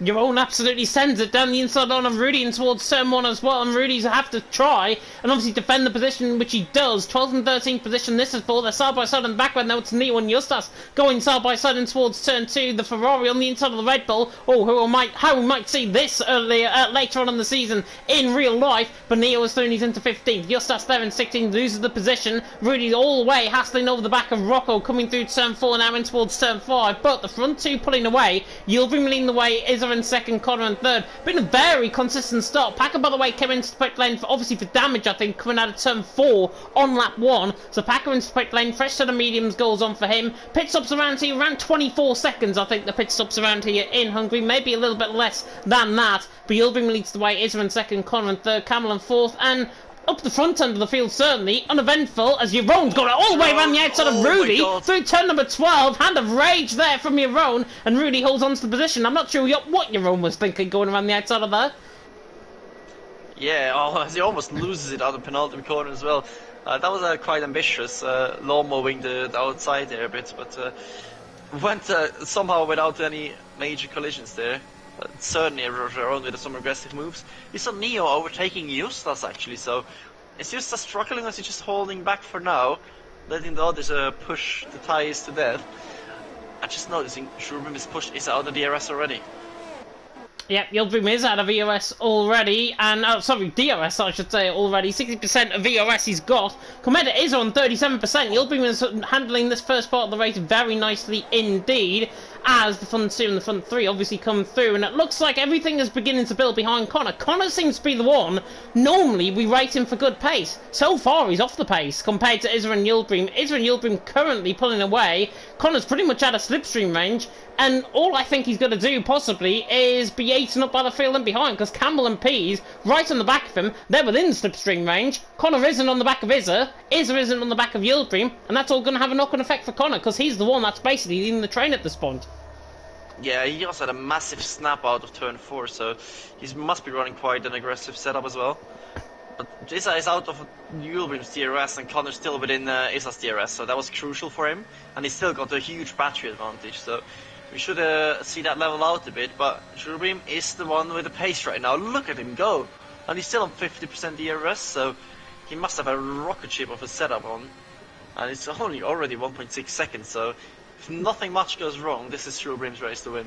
Jerome absolutely sends it down the inside line of Rudy and towards turn 1 as well, and Rudy's have to try and obviously defend the position, which he does. 12th and 13th position this is for. They're side by side in the background. Now it's Neo and Justas going side by side and towards turn 2. The Ferrari on the inside of the Red Bull. Oh, how we might see this later on in the season in real life, but Neo is thrown into 15th. Justas there in 16th, loses the position. Rudy all the way hassling over the back of Rocco, coming through turn 4 now in towards turn 5, but the front 2 pulling away. Yildirim leading the way, is in second, Connor in third. Been a very consistent start. Packer, by the way, came into the pit lane for damage, I think, coming out of turn 4 on lap 1. So Packer into the pit lane, fresh set of mediums goes on for him. Pit stops around here, around 24 seconds, I think, the pit stops around here in Hungary. Maybe a little bit less than that. But Yildirim leads the way, Izra in second, Connor in third, Campbell in fourth, and up the front end of the field, certainly uneventful, as Jeroen's got it all the way around the outside of Rudy through turn number 12. Hand of rage there from Jeroen, and Rudy holds on to the position. I'm not sure what Jeroen was thinking going around the outside of there. Yeah, he almost loses it out of the penultimate corner as well. That was quite ambitious, lawn mowing the outside there a bit, but went somehow without any major collisions there. Certainly Jeroen with some aggressive moves. We saw Neo overtaking Justas actually, so is Justas struggling or is he just holding back for now, letting the others push the tires to death? I just noticing Shurban is out of the DRS already. Yep, Yildirim is out of EOS already, and DRS I should say already. 60% of EOS he's got. Commander is on 37%. Yildirim is handling this first part of the race very nicely indeed. as the front 2 and the front 3 obviously come through, and it looks like everything is beginning to build behind Connor. Connor seems to be the one, normally we rate him for good pace. So far he's off the pace compared to Isra and Yildirim. Isra and Yildirim currently pulling away. Connor's pretty much out of slipstream range, and all I think he's going to do possibly is be eaten up by the field and behind, because Campbell and Pease right on the back of him, they're within slipstream range. Connor isn't on the back of Isra isn't on the back of Yildirim, and that's all going to have a knock-on effect for Connor, because he's the one that's basically leading the train at this point. Yeah, he also had a massive snap out of turn 4, so he must be running quite an aggressive setup as well. But Isa is out of Yildirim's DRS and Connor's still within Isa's DRS, so that was crucial for him, and he still got a huge battery advantage, so we should see that level out a bit. But Yildirim is the one with the pace right now. Look at him go! And he's still on 50% DRS, so he must have a rocket ship of a setup on. And it's only already 1.6 seconds, so if nothing much goes wrong, this is Yildirim's race to win.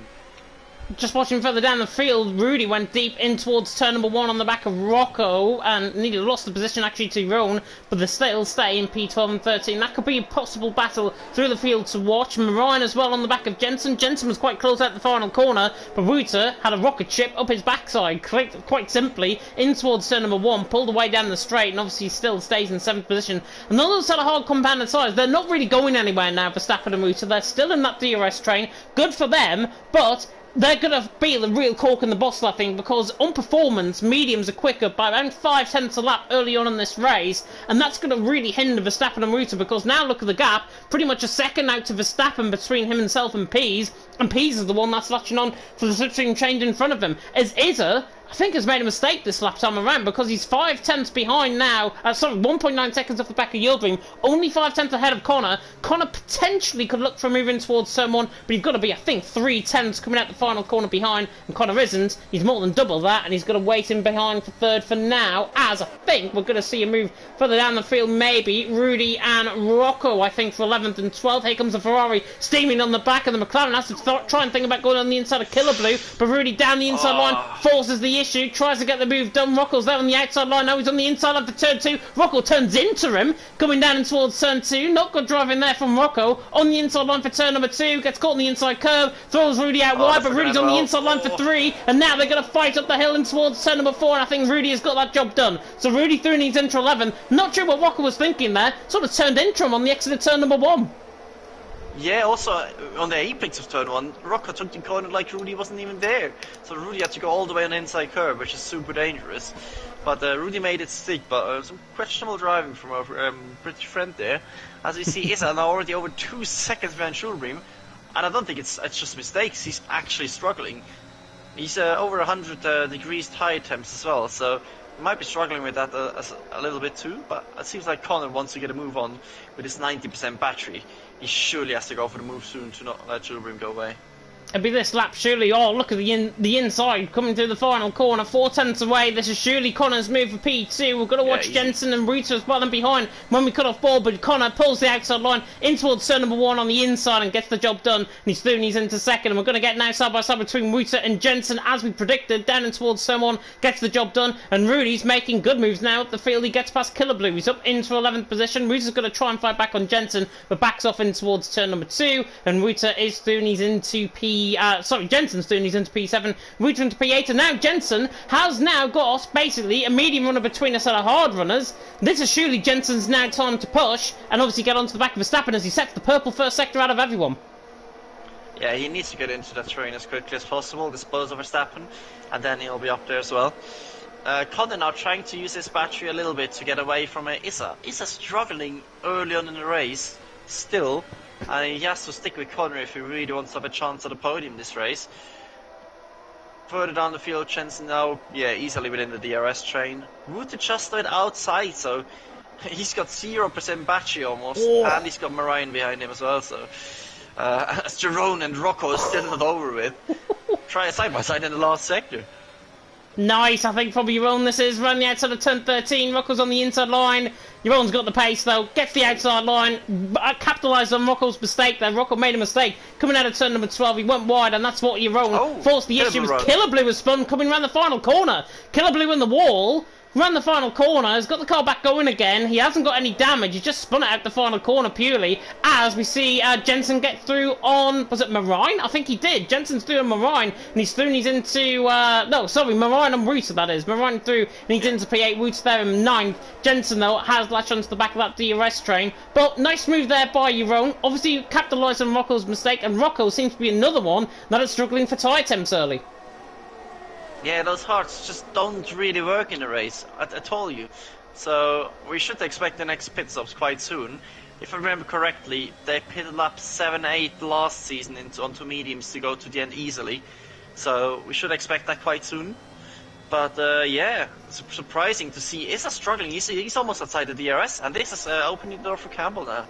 Just watching further down the field, Rudy went deep in towards turn number 1 on the back of Rocco, and nearly lost the position actually to Roan, but they still stay in P12 and 13. That could be a possible battle through the field to watch. Marine as well on the back of Jensen. Jensen was quite close at the final corner, but Ruta had a rocket ship up his backside, quite simply, in towards turn number 1, pulled away down the straight, and obviously still stays in 7th position. And those had a hard compounded size. They're not really going anywhere now for Stafford and Ruta. They're still in that DRS train. Good for them, but they're going to be the real cork in the bottle, I think, because on performance, mediums are quicker by around 5/10 a lap early on in this race, and that's going to really hinder Verstappen and Ruta, because now look at the gap, pretty much a second out to Verstappen between himself and Pease is the one that's latching on for the slipstream change in front of him. As Izza, I think, has made a mistake this lap time around, because he's 5/10 behind now. 1.9 seconds off the back of Yildirim, only 5/10 ahead of Connor. Connor potentially could look for moving towards someone, but he's got to be, I think, 3/10 coming out the final corner behind, and Connor isn't. He's more than double that, and he's got to wait in behind for third for now, as I think we're going to see a move further down the field, maybe Rudy and Rocco, I think, for 11th and 12th. Here comes the Ferrari steaming on the back, and the McLaren has to try and think about going on the inside of Killer Blue, but Rudy down the inside line forces the issue, tries to get the move done. Rocco's there on the outside line, now he's on the inside line for turn 2. Rocco turns into him, coming down and towards turn 2. Not good driving there from Rocco. On the inside line for turn number 2, gets caught in the inside curve, throws Rudy out wide, but Rudy's on the inside line for 3, and now they're going to fight up the hill and towards turn number 4, and I think Rudy has got that job done. So Rudy through and he's into 11. Not sure what Rocco was thinking there, sort of turned into him on the exit of turn number 1. Yeah, also on the apex of turn 1, Rocco took the corner like Rudy wasn't even there. So Rudy had to go all the way on the inside curve, which is super dangerous. But Rudy made it stick, but some questionable driving from our British friend there. As we see, Issa now already over 2 seconds behind Yildirim, and I don't think it's just mistakes, he's actually struggling. He's over 100 degrees tire temps as well, so he might be struggling with that a little bit too, but it seems like Connor wants to get a move on with his 90% battery. He surely has to go for the move soon to not let Yildirim go away. It'll be this lap, surely. Oh, look at the inside coming through the final corner, 4/10 away. This is surely Connor's move for P2. We've got to watch Jensen and Ruta as well and behind when we cut off ball, but Connor pulls the outside line in towards turn number 1 on the inside and gets the job done. And he's through and he's into second, and we're going to get now side by side between Ruta and Jensen as we predicted. Down and towards turn 1, gets the job done, and Rudy's making good moves now up the field. He gets past Killer Blue. He's up into 11th position. Ruta's going to try and fight back on Jensen, but backs off in towards turn number 2, and Ruta is through and he's into Jensen's doing, he's into P7, Ruta into P8, and now Jensen has now got basically a medium runner between a set of hard runners. This is surely Jensen's now time to push and obviously get onto the back of Verstappen as he sets the purple first sector out of everyone. Yeah, he needs to get into that train as quickly as possible, dispose of Verstappen, and then he'll be up there as well. Connor now trying to use his battery a little bit to get away from Issa. Issa's struggling early on in the race, still. And he has to stick with Connor if he really wants to have a chance at the podium this race. Further down the field, Jensen now, easily within the DRS train. Ruta just went outside, so he's got 0% battery almost, and he's got Marine behind him as well, so as Jerome and Rocco is still not over with. Try a side by side in the last sector. Nice, I think probably Jeroen this is, around the outside of turn 13, Rocco's on the inside line, Jeroen's got the pace though, gets the outside line, capitalised on Rocco's mistake there. Rocco made a mistake, coming out of turn number 12, he went wide, and that's what Jeroen forced the issue. Killer Blue was spun coming around the final corner, Killer Blue in the wall, ran the final corner, has got the car back going again. He hasn't got any damage. He just spun it out the final corner purely as we see Jensen get through on, was it Marine? I think he did. Jensen's through on Marine, and he's through and he's into, no, sorry, Marine and Rooter, that is. Marine through and he's into P8, Rooter there in 9th. Jensen, though, has latched onto the back of that DRS train. But nice move there by Jeroen. Obviously, you capitalised on Rocco's mistake, and Rocco seems to be another one that is struggling for tyre temps early. Yeah, those hearts just don't really work in the race, I told you. So we should expect the next pit stops quite soon. If I remember correctly, they pitted lap 7-8 last season onto mediums to go to the end easily. So we should expect that quite soon. But yeah, it's surprising to see. Issa struggling. He's almost outside the DRS, and this is opening the door for Campbell now.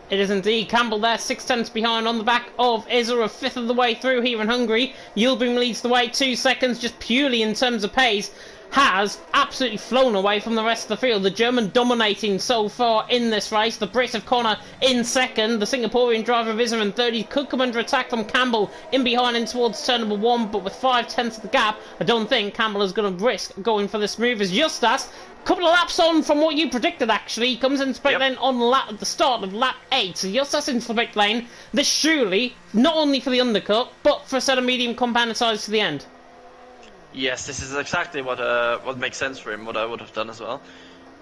It is indeed. Campbell there, 6 tenths behind on the back of Izza, a fifth of the way through here in Hungary. Yildirim leads the way 2 seconds, just purely in terms of pace. Has absolutely flown away from the rest of the field. The German dominating so far in this race. The Brit of Connor in second. The Singaporean driver of Izza in third. He could come under attack from Campbell in behind in towards turn number 1, but with 5 tenths of the gap, I don't think Campbell is going to risk going for this move. As Justas, a couple of laps on from what you predicted actually, he comes into pit lane on the start of lap 8. So Justas into the pit lane. This surely, not only for the undercut, but for a set of medium compound size to the end. Yes, this is exactly what makes sense for him, what I would have done as well.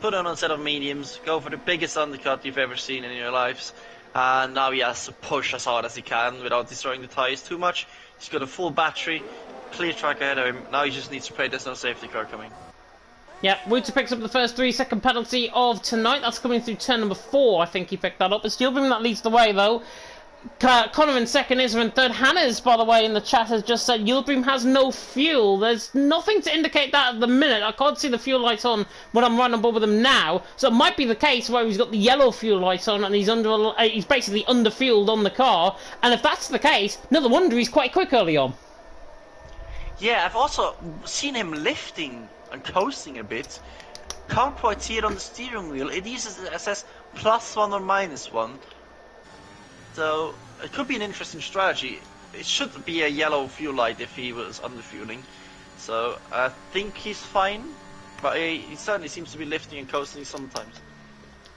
Put on a set of mediums, go for the biggest undercut you've ever seen in your lives, and now he has to push as hard as he can without destroying the tyres too much. He's got a full battery, clear track ahead of him, now he just needs to pray there's no safety car coming. Yeah, Rooter picks up the first 3-second penalty of tonight. That's coming through turn number 4, I think he picked that up. It's Yildirim that leads the way though. Connor in second, Izza in third. Hannah's, by the way, in the chat has just said Yildirim has no fuel. There's nothing to indicate that at the minute. I can't see the fuel lights on when I'm running on board with him now. So it might be the case where he's got the yellow fuel lights on and he's basically under-fueled on the car. And if that's the case, no wonder he's quite quick early on. Yeah, I've also seen him lifting and coasting a bit. Can't quite see it on the steering wheel. It says +1 or -1. So it could be an interesting strategy. It should be a yellow fuel light if he was under fueling. So I think he's fine, but he certainly seems to be lifting and coasting sometimes.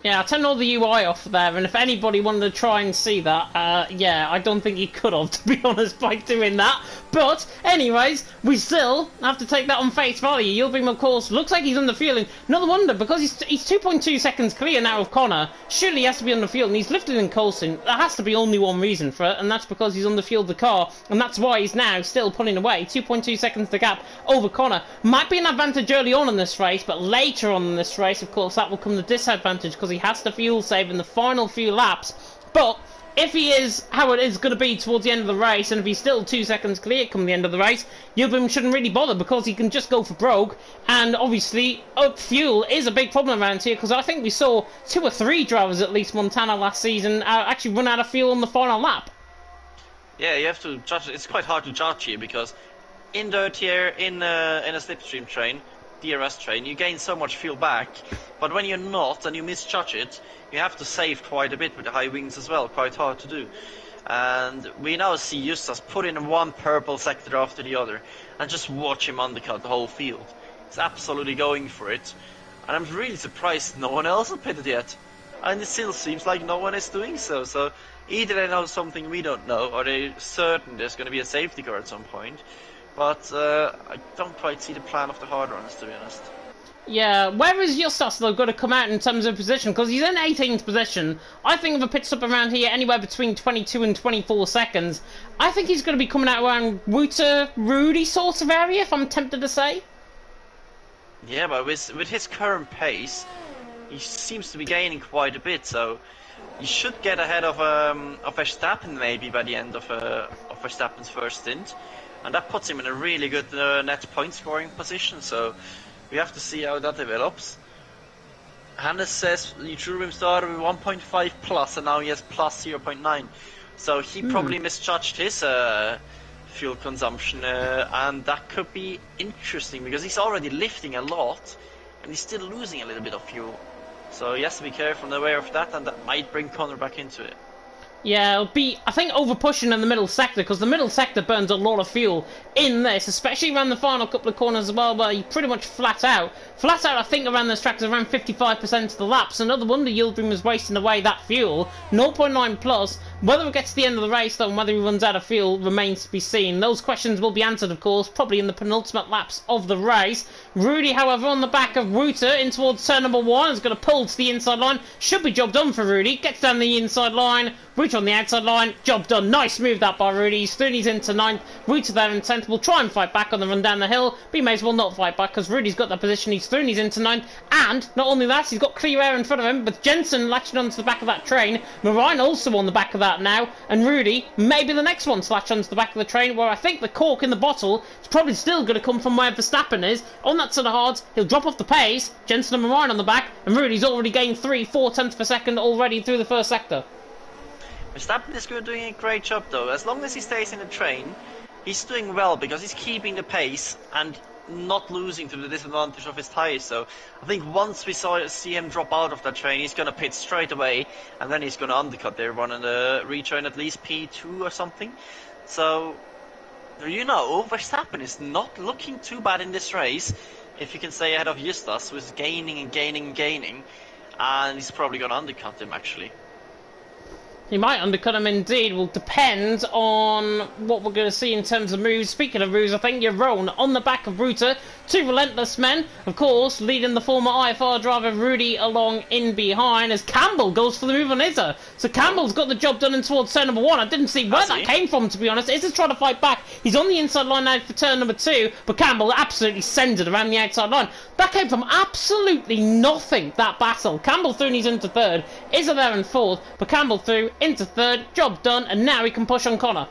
Yeah, I turned all the UI off there, and if anybody wanted to try and see that, yeah, I don't think he could have, to be honest, by doing that. But, anyways, we still have to take that on face value. Yildirim, of course, looks like he's under fueling. No wonder, because he's 2.2 seconds clear now of Connor. Surely he has to be under fuel, and he's lifted and coasting. There has to be only one reason for it, and that's because he's under fueled the car, and that's why he's now still pulling away. 2.2 seconds the gap over Connor. Might be an advantage early on in this race, but later on in this race, of course, that will come the disadvantage, because he has to fuel save in the final few laps. But if he is how it is going to be towards the end of the race, and if he's still 2 seconds clear come the end of the race, Yildirim shouldn't really bother, because he can just go for broke. And obviously fuel is a big problem around here, because I think we saw 2 or 3 drivers, at least Montana last season, actually run out of fuel on the final lap. Yeah, you have to judge. It's quite hard to judge here, because in dirt here, in a slipstream train, DRS train, you gain so much fuel back, but when you're not and you misjudge it, you have to save quite a bit with the high wings as well. Quite hard to do. And we now see Justas put in one purple sector after the other and just watch him undercut the whole field. He's absolutely going for it, and I'm really surprised no one else has pitted yet, and it still seems like no one is doing so. So either they know something we don't know, or they're certain there's going to be a safety car at some point. But I don't quite see the plan of the hard runners, to be honest. Yeah, where is Justas though going to come out in terms of position? Because he's in 18th position. I think of a pit stop around here anywhere between 22 and 24 seconds. I think he's going to be coming out around Rooter, Rudy sort of area, if I'm tempted to say. Yeah, but with his current pace, he seems to be gaining quite a bit. So he should get ahead of Verstappen maybe by the end of Verstappen's first stint. And that puts him in a really good net point scoring position, so we have to see how that develops. Hannes says Yildirim started with 1.5 plus, and now he has plus 0.9. So he probably misjudged his fuel consumption, and that could be interesting, because he's already lifting a lot, and he's still losing a little bit of fuel. So he has to be careful and aware of that, and that might bring Connor back into it. Yeah, it'll be, I think, over pushing in the middle sector, because the middle sector burns a lot of fuel in this, especially around the final couple of corners as well, where you pretty much flat out. Flat out, I think, around this track is around 55% of the laps, and no wonder Yildirim is wasting away that fuel. 0.9 plus. Whether it gets to the end of the race, though, and whether he runs out of fuel remains to be seen. Those questions will be answered, of course, probably in the penultimate laps of the race. Rudy, however, on the back of Ruta in towards turn number 1, is going to pull to the inside line. Should be job done for Rudy. Gets down the inside line. Ruta on the outside line. Job done. Nice move that by Rudy. Sturdy's into 9th. Ruta there in 10th. Will try and fight back on the run down the hill, but he may as well not fight back because Rudy's got that position. He's through and he's into 9th. And not only that, he's got clear air in front of him, but Jensen latching onto the back of that train. Marine also on the back of that now. And Rudy may be the next one to latch onto the back of the train, where I think the cork in the bottle is probably still going to come from where Verstappen is. On that sort of hard, he'll drop off the pace. Jensen and Marine on the back, and Rudy's already gained 3-4 tenths per second already through the first sector. Verstappen is doing a great job though. As long as he stays in the train, he's doing well because he's keeping the pace and not losing to the disadvantage of his tyres. So I think once we see him drop out of that train, he's going to pit straight away, and then he's going to undercut everyone and rejoin at least P2 or something. So, you know, Verstappen is not looking too bad in this race, if you can say, ahead of Justas, who is gaining and gaining and gaining, and he's probably going to undercut him actually. He might undercut him indeed. Will depend on what we're going to see in terms of moves. Speaking of moves, I think Jeroen on the back of Ruta. 2 relentless men, of course, leading the former IFR driver Rudy along in behind as Campbell goes for the move on Izza. So Campbell's got the job done in towards turn number 1. I didn't see where that came from, to be honest. Izza's trying to fight back. He's on the inside line now for turn number 2, but Campbell absolutely sends it around the outside line. That came from absolutely nothing, that battle. Campbell through and he's into 3rd. Izza there in 4th, but Campbell through into 3rd. Job done, and now he can push on Connor.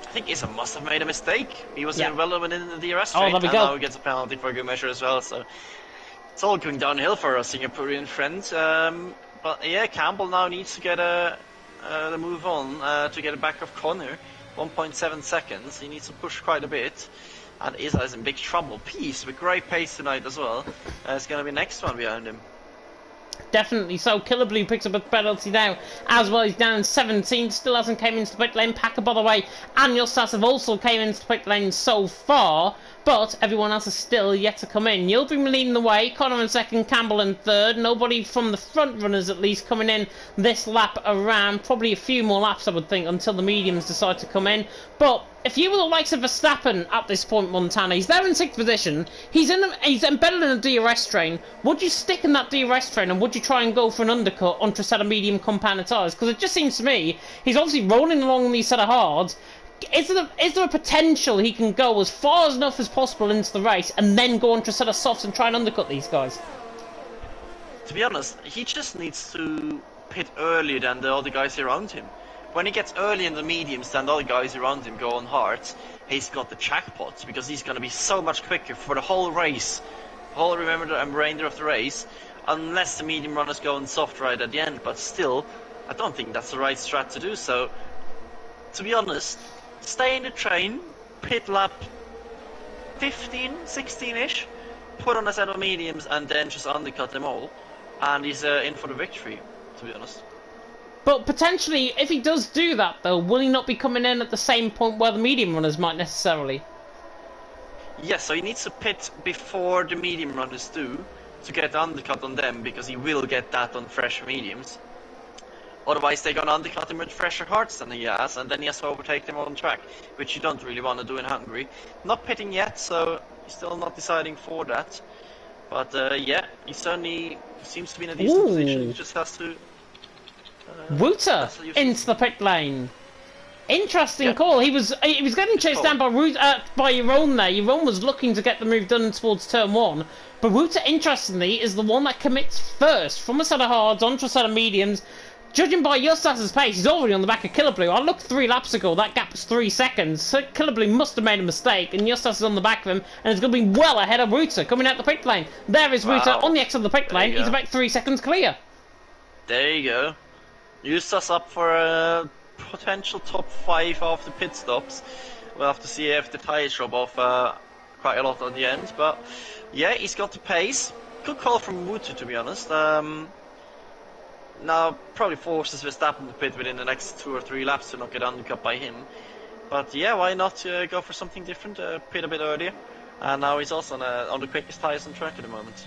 I think Izza must have made a mistake. He was well within the DRS straight, and now he gets a penalty for a good measure as well. So it's all going downhill for our Singaporean friend. But yeah, Campbell now needs to get the move on to get a back of Connor. 1.7 seconds. He needs to push quite a bit. And Izza is in big trouble. Peace with great pace tonight as well. It's going to be next one behind him. Definitely so. Killer Blue picks up a penalty now as well. He's down 17. Still hasn't came into the pit lane. Packer, by the way, and Justas have also came into the pit lane so far, but everyone else is still yet to come in. Yildirim leading the way. Connor in 2nd. Campbell in 3rd. Nobody from the front runners at least coming in this lap around. Probably a few more laps, I would think, until the mediums decide to come in. But if you were the likes of Verstappen at this point, Montana, he's there in 6th position. He's embedded in a DRS train. Would you stick in that DRS train, and would you try and go for an undercut onto a set of medium compounded tyres? Because it just seems to me he's obviously rolling along these set of hards. Is there a potential he can go as far enough as possible into the race and then go onto a set of softs and try and undercut these guys? To be honest, he just needs to pit earlier than the other guys around him. When he gets early in the mediums than the other guys around him go on hards, he's got the jackpot because he's going to be so much quicker for the whole race, remainder of the race, unless the medium runners go on soft right at the end. But still, I don't think that's the right strat to do. So, to be honest, stay in the train, pit lap 15, 16-ish, put on a set of mediums, and then just undercut them all, and he's in for the victory, to be honest. But potentially, if he does do that, though, will he not be coming in at the same point where the medium runners might necessarily? Yes, so he needs to pit before the medium runners do, to get the undercut on them, because he will get that on fresh mediums. Otherwise, they're going to undercut him with fresher hards than he has, and then he has to overtake them on track, which you don't really want to do in Hungary. Not pitting yet, so he's still not deciding for that. But yeah, he certainly seems to be in a decent position. He just has to... Wuta into the pit lane. Interesting call. He was getting chased down by Jeroen there. Jeroen was looking to get the move done towards turn 1. But Wuta, interestingly, is the one that commits first from a set of hards onto a set of mediums. Judging by Justas' pace, he's already on the back of Killer Blue. I looked 3 laps ago, that gap was 3 seconds. So Killer Blue must have made a mistake, and Justas is on the back of him, and it's going to be well ahead of Wuta coming out the pit lane. There is Wuta on the exit of the pit lane. He's about 3 seconds clear. There you go. Justas up for a potential top 5 after pit stops. We'll have to see if the tyres drop off quite a lot on the end, but yeah, he's got the pace. Good call from Wuta, to be honest. now probably forces Verstappen to pit within the next 2 or 3 laps to not get undercut by him. But yeah, why not go for something different, pit a bit earlier. And now he's also on the quickest tyres on track at the moment.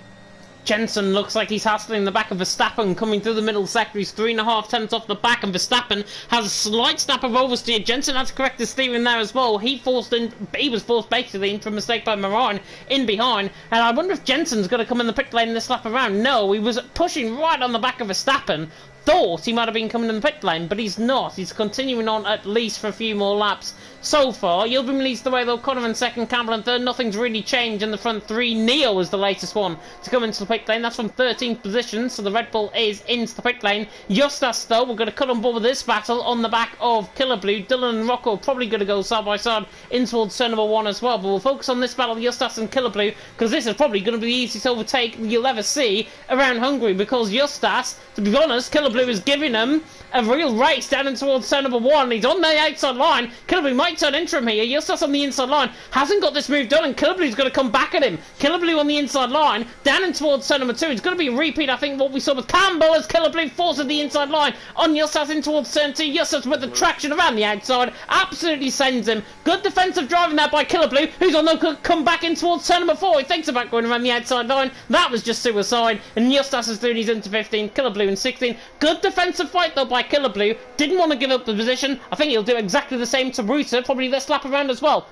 Jensen looks like he's hassling the back of Verstappen coming through the middle sector. He's 3.5 tenths off the back, and Verstappen has a slight snap of oversteer. Jensen had to correct his steering there as well. He was forced basically into a mistake by Maran in behind, and I wonder if Jensen's going to come in the pit lane this lap around. No, he was pushing right on the back of Verstappen. Thought he might have been coming in the pit lane, but he's not. He's continuing on at least for a few more laps so far. Yildirim leads the way though, Connor in second, Campbell in third. Nothing's really changed in the front three. Neo is the latest one to come into the pit lane. That's from 13th position, so the Red Bull is into the pit lane. Justas though, we're going to cut on board with this battle on the back of Killer Blue. Dylan and Rocco probably going to go side by side in towards turn number 1 as well, but we'll focus on this battle of Justas and Killer Blue because this is probably going to be the easiest overtake you'll ever see around Hungary, because Justas, to be honest, Killer Blue is giving him a real race down in towards turn number 1. He's on the outside line. Killer Blue might turn into him here. Justas on the inside line hasn't got this move done, and Killer Blue's going to come back at him. Killer Blue on the inside line down in towards turn number 2. It's going to be a repeat, I think, what we saw with Campbell as Killer Blue forces the inside line on Justas in towards turn 2. Justas with the traction around the outside absolutely sends him. Good defensive driving there by Killer Blue, who's on the come back in towards turn number 4. He thinks about going around the outside line. That was just suicide, and Justas is doing his into 15. Killer Blue in 16. Good defensive fight though by Killer Blue. Didn't want to give up the position. I think he'll do exactly the same to Ruta, probably this lap around as well.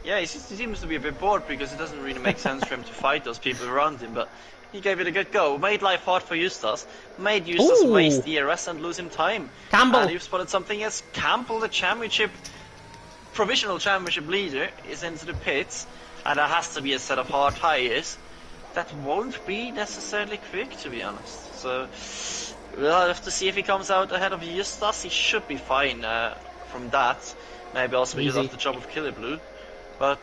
Yeah, he seems to be a bit bored because it doesn't really make sense for him to fight those people around him, but he gave it a good go. Made life hard for Justas. Made Justas waste DRS and lose him time. Campbell. And you've spotted something else. Campbell, the provisional championship leader, is into the pits, and there has to be a set of hard tyres that won't be necessarily quick, to be honest. So we'll have to see if he comes out ahead of Justas. He should be fine from that. Maybe also because of the job of Killer Blue. But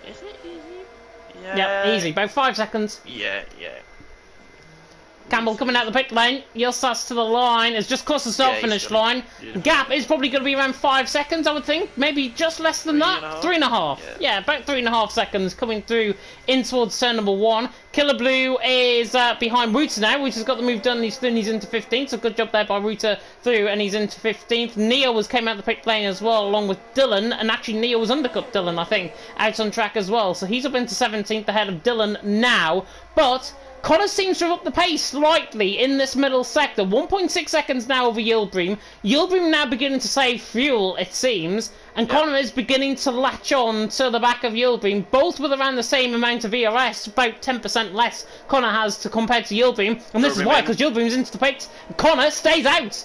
is it easy? Yeah, easy. About 5 seconds. Yeah. Campbell coming out the pit lane. Justas to the line. It's just close to the start-finish line. The gap is probably going to be around 5 seconds, I would think. Maybe just less than that. 3.5. Yeah, about 3.5 seconds coming through in towards turn number 1. Killer Blue is behind Ruta now. Ruta's got the move done. He's into 15th. So good job there by Ruta through, and he's into 15th. Neo came out the pit lane as well, along with Dylan. And actually, Neo was undercut Dylan, I think, out on track as well. So he's up into 17th ahead of Dylan now. But Connor seems to have upped the pace slightly in this middle sector. 1.6 seconds now over Yildirim. Yildirim now beginning to save fuel, it seems. And Connor is beginning to latch on to the back of Yildirim, both with around the same amount of ERS, about 10% less Connor has to compared to Yildirim. And this is why, because Yildirim's into the pits. Connor stays out.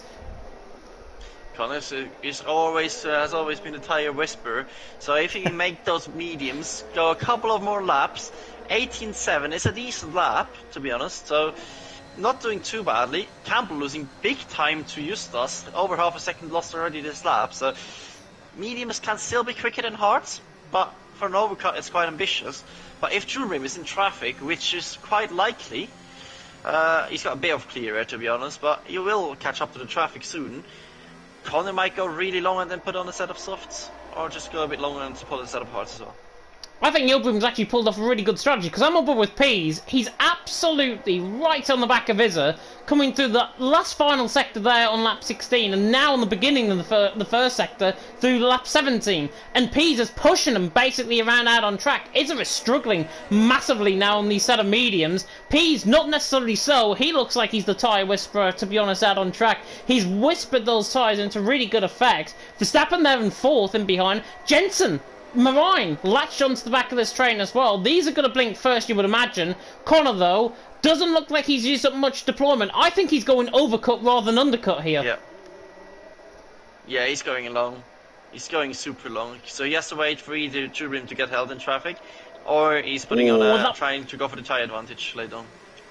Connor has always been a tyre whisperer. So if he can make those mediums go a couple of more laps, 18.7 is a decent lap, to be honest, so not doing too badly. Campbell losing big time to Justas, over half a second lost already this lap, so mediums can still be quicker than hards, but for an overcut it's quite ambitious. But if Yildirim is in traffic, which is quite likely, he's got a bit of clear air, to be honest, but he will catch up to the traffic soon. Connor might go really long and then put on a set of softs, or just go a bit longer and pull a set of hards as well. I think Yildirim's actually pulled off a really good strategy, because I'm on board with Pease. He's absolutely right on the back of Izza, coming through the last final sector there on lap 16, and now on the beginning of the first sector through lap 17. And Pease is pushing him basically around out on track. Izza is struggling massively now on these set of mediums. Pease, not necessarily so. He looks like he's the tyre whisperer, to be honest, out on track. He's whispered those tyres into really good effect. Verstappen there in 4th and behind. Jensen Marine latched onto the back of this train as well. These are going to blink first, you would imagine. Connor, though, doesn't look like he's used up much deployment. I think he's going overcut rather than undercut here. Yeah, he's going long. He's going super long. So he has to wait for either Yildirim to get held in traffic, or he's putting trying to go for the tyre advantage later on.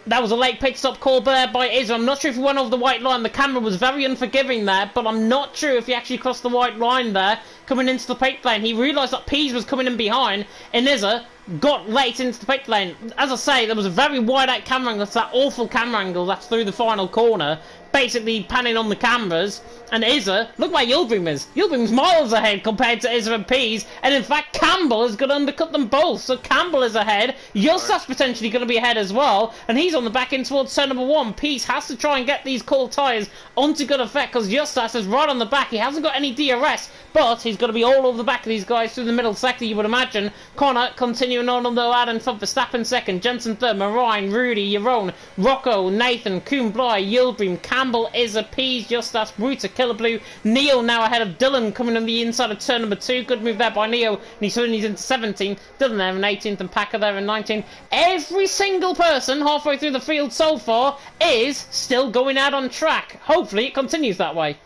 That was a late pit stop call there by Izza. I'm not sure if he went over the white line. The camera was very unforgiving there, but I'm not sure if he actually crossed the white line there, coming into the pit lane. He realised that Pease was coming in behind, and Izza got late into the pit lane. As I say, there was a very wide out camera angle. That's that awful camera angle that's through the final corner. basically panning on the cameras. And Izza, look where Yildirim is. Yildirim's miles ahead compared to Izza and Pease. And in fact, Campbell is going to undercut them both. So Campbell is ahead. Yilsaf's potentially going to be ahead as well. And he's on the back end towards turn number 1. Pease has to try and get these cold tyres onto good effect because Justas is right on the back. He hasn't got any DRS, but he's going to be all over the back of these guys through the middle sector, you would imagine. Connor continuing on though, Adam for Verstappen second, Jensen third, Marine, Rudy, Jeroen, Rocco, Nathan, Koen Bly, Yildirim, Campbell, Izza, Pease, Justas, Ruta, Killerblue, Neo now ahead of Dylan coming on the inside of turn number 2. Good move there by Neo, and he's into 17th. Dylan there in 18th, and Packer there in 19th. Every single person halfway through the field so far is still going out on track. Hopefully it continues that way.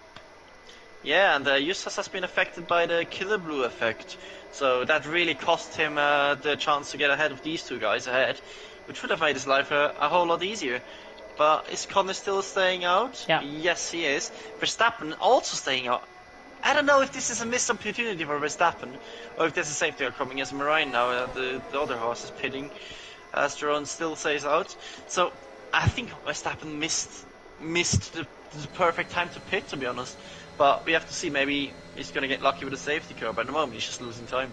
Yeah, and Justas has been affected by the Killer Blue effect, so that really cost him the chance to get ahead of these two guys ahead, which would have made his life a whole lot easier. But is Connor still staying out? Yeah. Yes, he is. Verstappen also staying out. I don't know if this is a missed opportunity for Verstappen, or if there's a safety car coming as Marine now. The other horse is pitting, as Jeroen still stays out. So I think Verstappen missed the perfect time to pit, to be honest. But we have to see, maybe he's going to get lucky with a safety car, but at the moment he's just losing time.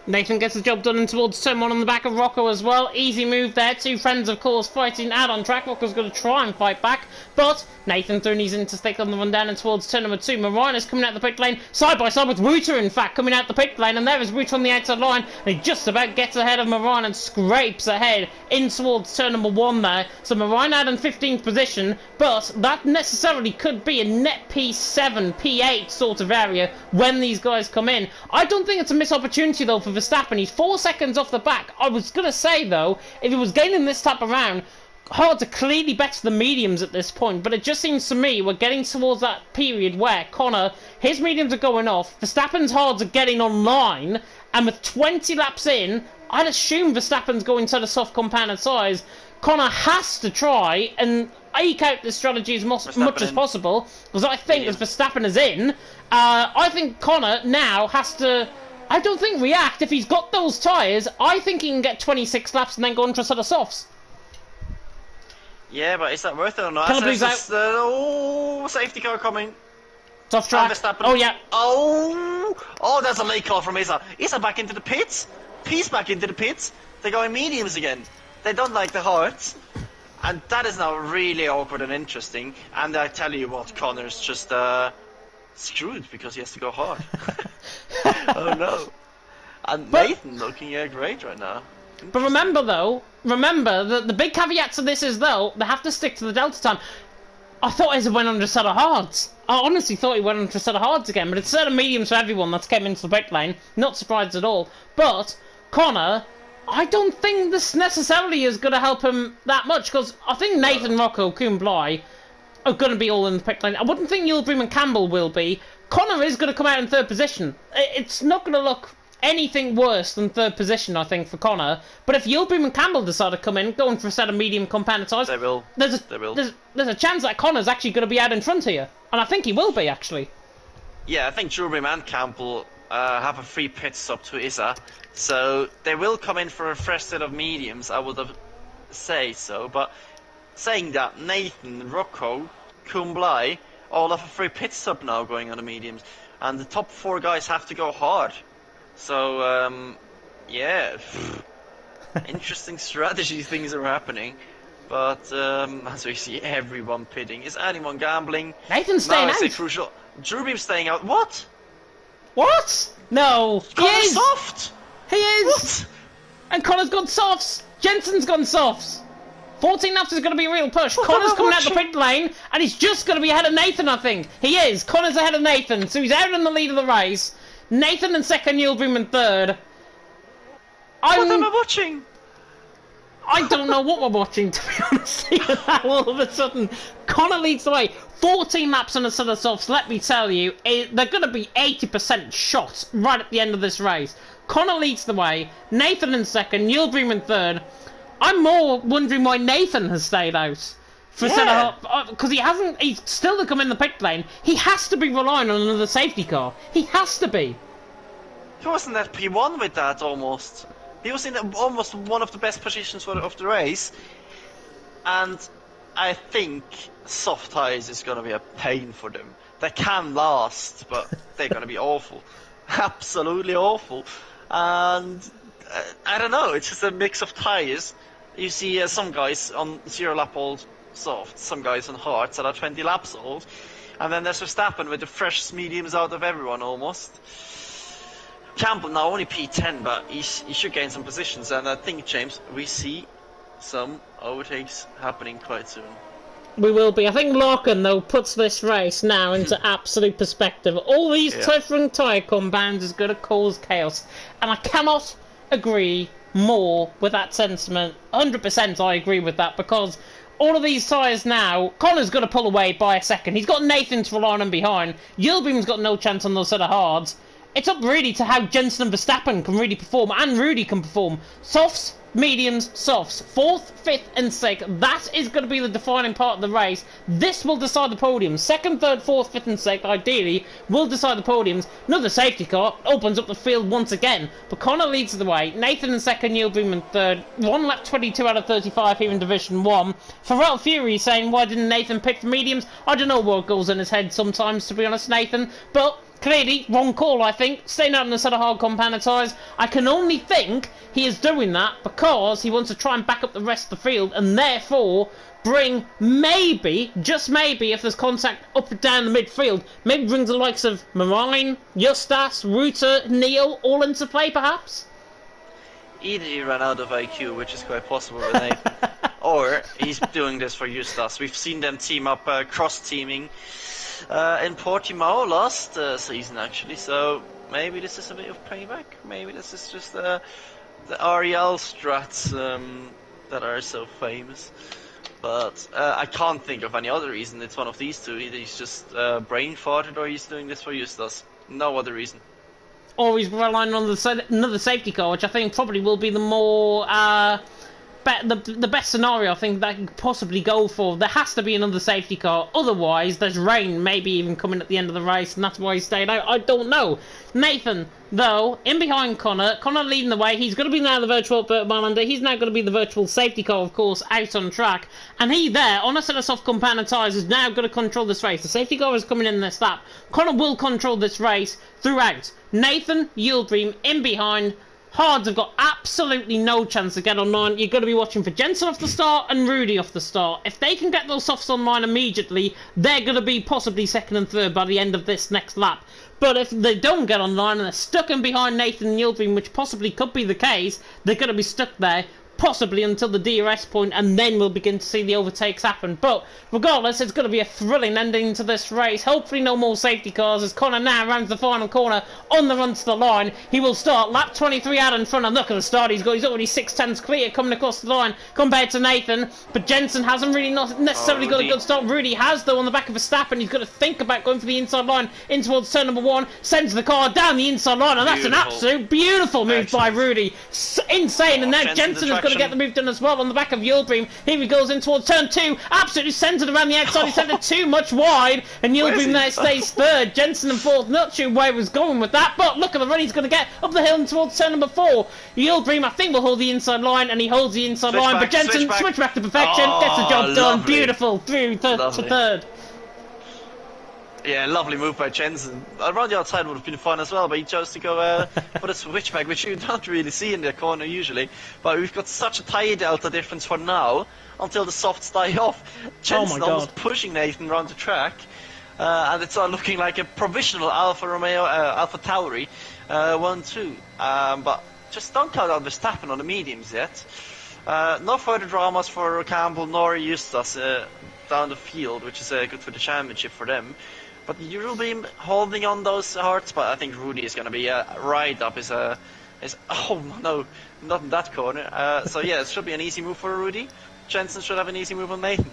Nathan gets the job done in towards turn 1 on the back of Rocco as well. Easy move there. Two friends, of course, fighting out on track. Rocco's going to try and fight back, but Nathan through his interstate on the run down and towards turn number 2. Marina's coming out the pit lane, side by side with Ruta, in fact, coming out the pit lane, and there is Ruta on the outside line, and he just about gets ahead of Marina and scrapes ahead in towards turn number 1 there. So Marina out in 15th position, but that necessarily could be a net P7, P8 sort of area when these guys come in. I don't think it's a missed opportunity though for Verstappen. He's 4 seconds off the back. I was going to say though, if he was gaining this type around, hard to clearly better the mediums at this point, but it just seems to me we're getting towards that period where Connor, his mediums are going off, Verstappen's hards are getting online, and with 20 laps in, I'd assume Verstappen's going to the soft compounded size. Connor has to try and eke out this strategy as much as possible, because I think as Verstappen is in, I think Connor now has to, I don't think react. If he's got those tyres, I think he can get 26 laps and then go into a set of softs. Yeah, but is that worth it or not? Killerby's out. Oh, safety car coming. Tough track. Oh, yeah. Oh, there's a late call from Izza. Izza back into the pits. Peace back into the pits. They're going mediums again. They don't like the hards. And that is now really awkward and interesting. And I tell you what, Connor's just screwed because he has to go hard. Oh no. And Nathan looking great right now. But remember though, the big caveat to this is though, they have to stick to the delta time. I thought Izza went under a set of hards. I honestly thought he went under a set of hards again, but it's a set of mediums for everyone that's came into the pit lane. Not surprised at all. But Connor, I don't think this necessarily is going to help him that much, because I think Nathan, Rocco, Koen Bly are going to be all in the pit lane. I wouldn't think Yildirim and Campbell will be. Connor is going to come out in 3rd position. It's not going to look anything worse than 3rd position, I think, for Connor. But if Yildirim and Campbell decide to come in, going for a set of medium compounded size, they will. There's a chance that Connor's actually going to be out in front here. And I think he will be, actually. Yeah, I think Yildirim and Campbell have a free pit stop to Izza. So they will come in for a fresh set of mediums, I would have say so. But saying that, Nathan, Rocco, Koen Bly all have a free pit stop now going on the mediums. And the top 4 guys have to go hard. So, yeah, interesting strategy things are happening. But as we see everyone pitting, is anyone gambling? Nathan's staying out. Crucial. Yildirim's staying out. What? What? No. He is. Soft. He is. What? And Connor's gone softs. Jensen's gone softs. 14 laps is going to be a real push. Connor's coming out the pit lane, and he's just going to be ahead of Nathan, I think. He is. Connor's ahead of Nathan, so he's out in the lead of the race. Nathan in 2nd, Yildirim in 3rd. What am I watching? I don't know what we're watching, to be honest. All of a sudden, Connor leads the way. 14 laps on a set of softs, let me tell you, they're going to be 80% shot right at the end of this race. Connor leads the way, Nathan in 2nd, Yildirim in 3rd. I'm more wondering why Nathan has stayed out. For because he's still to come in the pit lane. He has to be relying on another safety car. He has to be. He wasn't at P1 with that almost. He was in almost one of the best positions of the race. And I think soft tyres is going to be a pain for them. They can last, but they're going to be awful. Absolutely awful. And I don't know, it's just a mix of tyres. You see some guys on 0 lap old soft, some guys on hards that are 20 laps old. And then there's Verstappen with the freshest mediums out of everyone almost. Campbell now only P10, but he should gain some positions. And I think, James, we see some overtakes happening quite soon. We will be. I think Larkin, though, puts this race now into absolute perspective. All these different tyre compounds is going to cause chaos. And I cannot agree more with that sentiment. 100% I agree with that, because all of these tyres now, Connor's going to pull away by a second. He's got Nathan to rely on behind. Yildirim's got no chance on those set of hards. It's up really to how Jensen and Verstappen can really perform, and Rudy can perform. Softs, mediums, softs. 4th, 5th and 6th. That is going to be the defining part of the race. This will decide the podium. 2nd, 3rd, 4th, 5th and 6th, ideally, will decide the podiums. Another safety car opens up the field once again. But Connor leads the way. Nathan in 2nd, Yildirim in 3rd. 1 lap 22 out of 35 here in Division 1. Pharrell Fury saying, why didn't Nathan pick the mediums? I don't know what goes in his head sometimes, to be honest, Nathan. But clearly, wrong call, I think. Staying out on a set of hard compound tyres. I can only think he is doing that because he wants to try and back up the rest of the field and therefore bring, maybe, just maybe, if there's contact up and down the midfield, maybe brings the likes of Marine, Justas, Ruter, Neil all into play, perhaps? Either he ran out of IQ, which is quite possible with Nathan, or he's doing this for Justas. We've seen them team up, cross-teaming in Portimao last season, actually, so maybe this is a bit of payback. Maybe this is just the REL strats that are so famous. But I can't think of any other reason. It's one of these two. Either he's just brain farted or he's doing this for Justas. No other reason. Or he's relying on another safety car, which I think probably will be the more the best scenario I think that could possibly go for. There has to be another safety car, otherwise there's rain maybe even coming at the end of the race, and that's why he stayed out. I don't know. Nathan, though, in behind Connor leading the way. He's going to be now the virtual Bert Barlander. He's now going to be the virtual safety car, of course, out on track. And he there, on a set of soft compound tyres, is now going to control this race. The safety car is coming in this lap. Connor will control this race throughout. Nathan, Yildirim in behind. Hards have got absolutely no chance to get online. You're going to be watching for Jensen off the start and Rudy off the start. If they can get those softs online immediately, they're going to be possibly 2nd and 3rd by the end of this next lap. But if they don't get online and they're stuck in behind Nathan and Yildirim, which possibly could be the case, they're going to be stuck there, possibly until the DRS point, and then we'll begin to see the overtakes happen. But regardless, it's going to be a thrilling ending to this race. Hopefully no more safety cars as Connor now rounds the final corner on the run to the line. He will start lap 23 out in front, and look at the start he's got. He's already 6/10 clear coming across the line compared to Nathan, but Jensen hasn't really not necessarily got a good start. Rudy has, though, on the back of a Verstappen. He's got to think about going for the inside line in towards turn number 1, sends the car down the inside line, and that's an absolute beautiful move by Rudy. Insane. And now Jensen has got to get the move done as well on the back of Yildirim. Here he goes in towards turn 2, absolutely centred around the outside. He sent it too much wide, and Yildirim there stays 3rd. Jensen in 4th, not sure where he was going with that, but look at the run he's going to get up the hill and towards turn number 4. Yildirim, I think, will hold the inside line, and he holds the inside line, but Jensen switch back to perfection, gets the job done, beautiful, through to 3rd. Yeah, lovely move by Jensen. Around the outside would have been fun as well, but he chose to go for the switchback, which you don't really see in the corner usually. But we've got such a tyre delta difference for now, until the softs die off. Jensen almost pushing Nathan around the track, and it's looking like a provisional Alfa Tauri 1-2. But just don't count out Verstappen on the mediums yet. No further dramas for Campbell nor Justas down the field, which is good for the championship for them. But you will be holding on those hearts, but I think Rudy is going to be right up his oh no, not in that corner. So yeah, it should be an easy move for Rudy. Jensen should have an easy move on Nathan.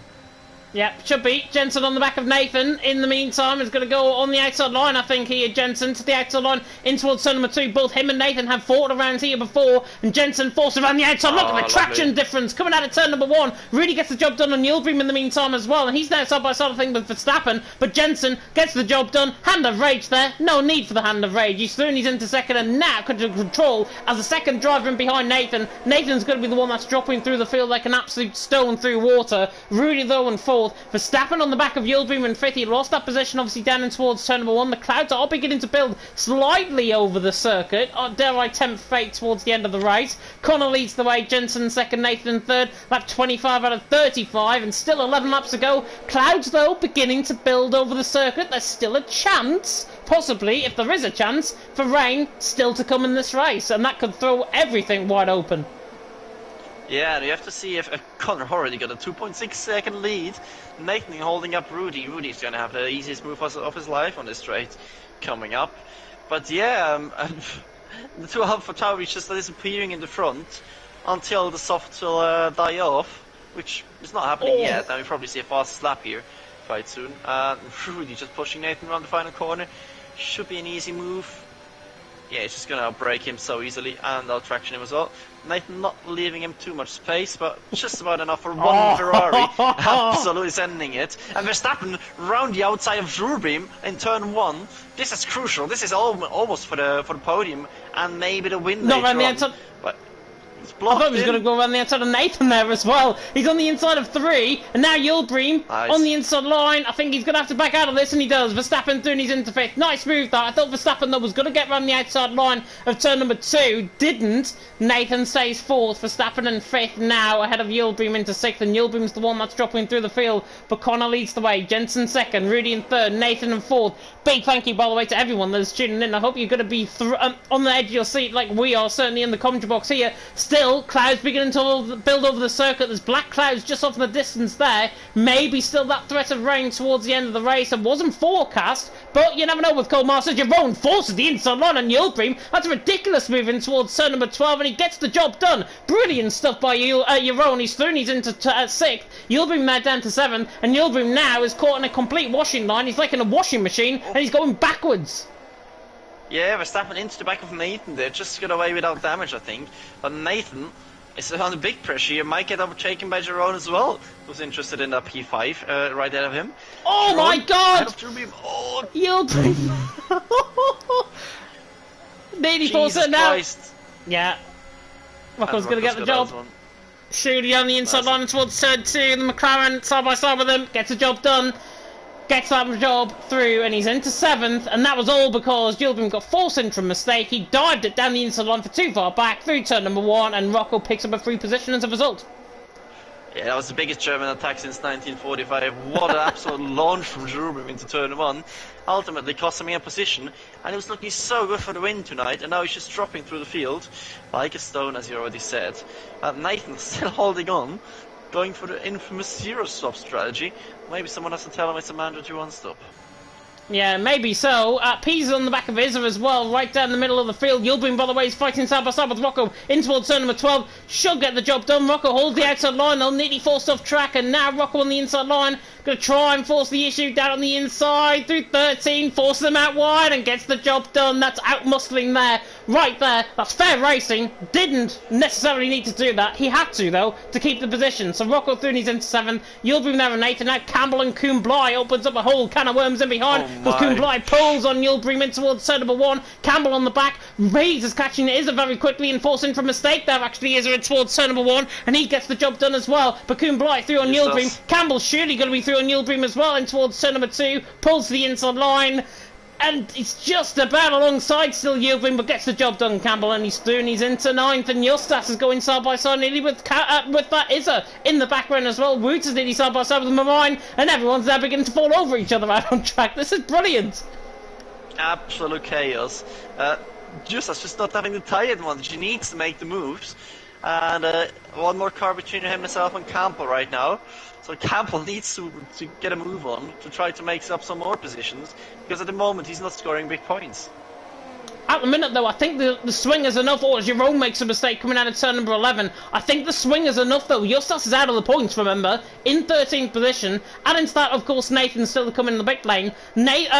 Yep, should be. Jensen on the back of Nathan. In the meantime, is going to go on the outside line, I think, here. Jensen to the outside line in towards turn number 2. Both him and Nathan have fought around here before, and Jensen forced around the outside. Look at the traction difference coming out of turn number 1. Really gets the job done on Yildirim in the meantime as well, and he's now side by side, I think, with Verstappen. But Jensen gets the job done. Hand of Rage there. No need for the Hand of Rage. He's through and he's into second, and now could control as the second driver in behind Nathan. Nathan's going to be the one that's dropping through the field like an absolute stone through water. Rudy, though, in fourth. Verstappen on the back of Yildirim in fifth. He lost that position, obviously, down in towards turn number 1. The clouds are beginning to build slightly over the circuit. Dare I tempt fate towards the end of the race. Connor leads the way. Jensen second. Nathan in third. Lap 25 out of 35, and still 11 laps to go. Clouds, though, beginning to build over the circuit. There's still a chance, possibly, if there is a chance, for rain still to come in this race, and that could throw everything wide open. Yeah, and you have to see if Connor already got a 2.6 second lead. Nathan holding up Rudy. Rudy's going to have the easiest move of his life on this straight coming up. But yeah, the two Alpha Tauri just disappearing in the front until the softs will die off, which is not happening yet. Now we probably see a fast lap here quite soon. Rudy just pushing Nathan around the final corner. Should be an easy move. Yeah, it's just going to break him so easily and out-traction him as well. Nathan not leaving him too much space, but just about enough for one Ferrari. Absolutely sending it. And Verstappen round the outside of Yildirim in turn 1. This is crucial. This is almost for the podium and maybe the win later on. But it's blocked. I thought he was going to go around the outside of Nathan there as well. He's on the inside of 3, and now Yildirim on the inside line. I think he's going to have to back out of this, and he does. Verstappen through and he's into 5th. Nice move that. I thought Verstappen, though, was going to get around the outside line of turn number 2. Didn't. Nathan stays 4th. Verstappen in 5th now, ahead of Yildirim into 6th, and Yildirim's the one that's dropping through the field. But Connor leads the way. Jensen 2nd, Rudy in 3rd, Nathan in 4th. Big thank you, by the way, to everyone that's tuning in. I hope you're going to be on the edge of your seat like we are, certainly in the commentary box here. Still, clouds beginning to build over the circuit. There's black clouds just off in the distance there. Maybe still that threat of rain towards the end of the race. It wasn't forecast, but you never know with Cole Masters. Jerome forces the inside line on Yildirim. That's a ridiculous move in towards turn number 12, and he gets the job done. Brilliant stuff by Jerome. He's through and he's into 6th. Yildirim now down to 7th, and Yildirim now is caught in a complete washing line. He's like in a washing machine, and he's going backwards. Yeah, Verstappen into the back of Nathan there, just got away without damage, I think. But Nathan is under big pressure here, might get overtaken by Jerome as well, who's interested in that P5 right ahead of him. Oh Jerome, my god! Oh, Yildirim! 84% now. Yeah. Rocco's going to get the job. Shooting on the inside line towards turn 2, the McLaren side by side with him, gets the job done. Gets that job through, and he's into 7th, and that was all because Yildirim got forced into a mistake. He dived it down the inside line for too far back through turn number 1, and Rocco picks up a free position as a result. Yeah, that was the biggest German attack since 1945. What an absolute launch from Yildirim into turn 1. Ultimately cost him a position, and he was looking so good for the win tonight, and now he's just dropping through the field like a stone, as you already said. Nathan's still holding on, going for the infamous zero-stop strategy. Maybe someone has to tell him it's a mandatory one-stop. Yeah, maybe so. P's on the back of Izza as well, right down the middle of the field. Yildirim, by the way, is fighting side by side with Rocco in towards turn number 12. Should get the job done. Rocco holds the outside line. They'll neatly force off track, and now Rocco on the inside line. Going to try and force the issue down on the inside through 13, forces them out wide and gets the job done. That's out-muscling there, right there. That's fair racing. Didn't necessarily need to do that. He had to, though, to keep the position. So Rocco through and he's into 7th. Yildirim there and 8th. And now Campbell and Kuhnblei opens up a whole can of worms in behind. Because Kuhnblei pulls on Yildirim in towards turn number 1. Campbell on the back. Reeves is catching Izza very quickly and forcing for a mistake there. Actually, Izza in towards turn number 1. And he gets the job done as well. But Kuhnblei through on Yildirim. Campbell's surely going to be through on Yildirim as well in towards turn number 2, pulls the inside line, and it's just about alongside still Yildirim, but gets the job done, Campbell, and he's through and he's into 9th, and Justas is going side by side nearly with that Izza in the background as well. Woods is nearly side by side with Marine, and everyone's now beginning to fall over each other out on track. This is brilliant. Absolute chaos. Justas just not having the tyre advantage. He needs to make the moves, and one more car between himself and Campbell right now. So Campbell needs to get a move on to try to make up some more positions, because at the moment he's not scoring big points. At the minute, though, I think the swinger's enough, or Jerome makes a mistake coming out of turn number 11. I think the swinger's enough, though. Justas is out of the points, remember, in 13th position. Adding to that, of course, Nathan's still coming in the big lane.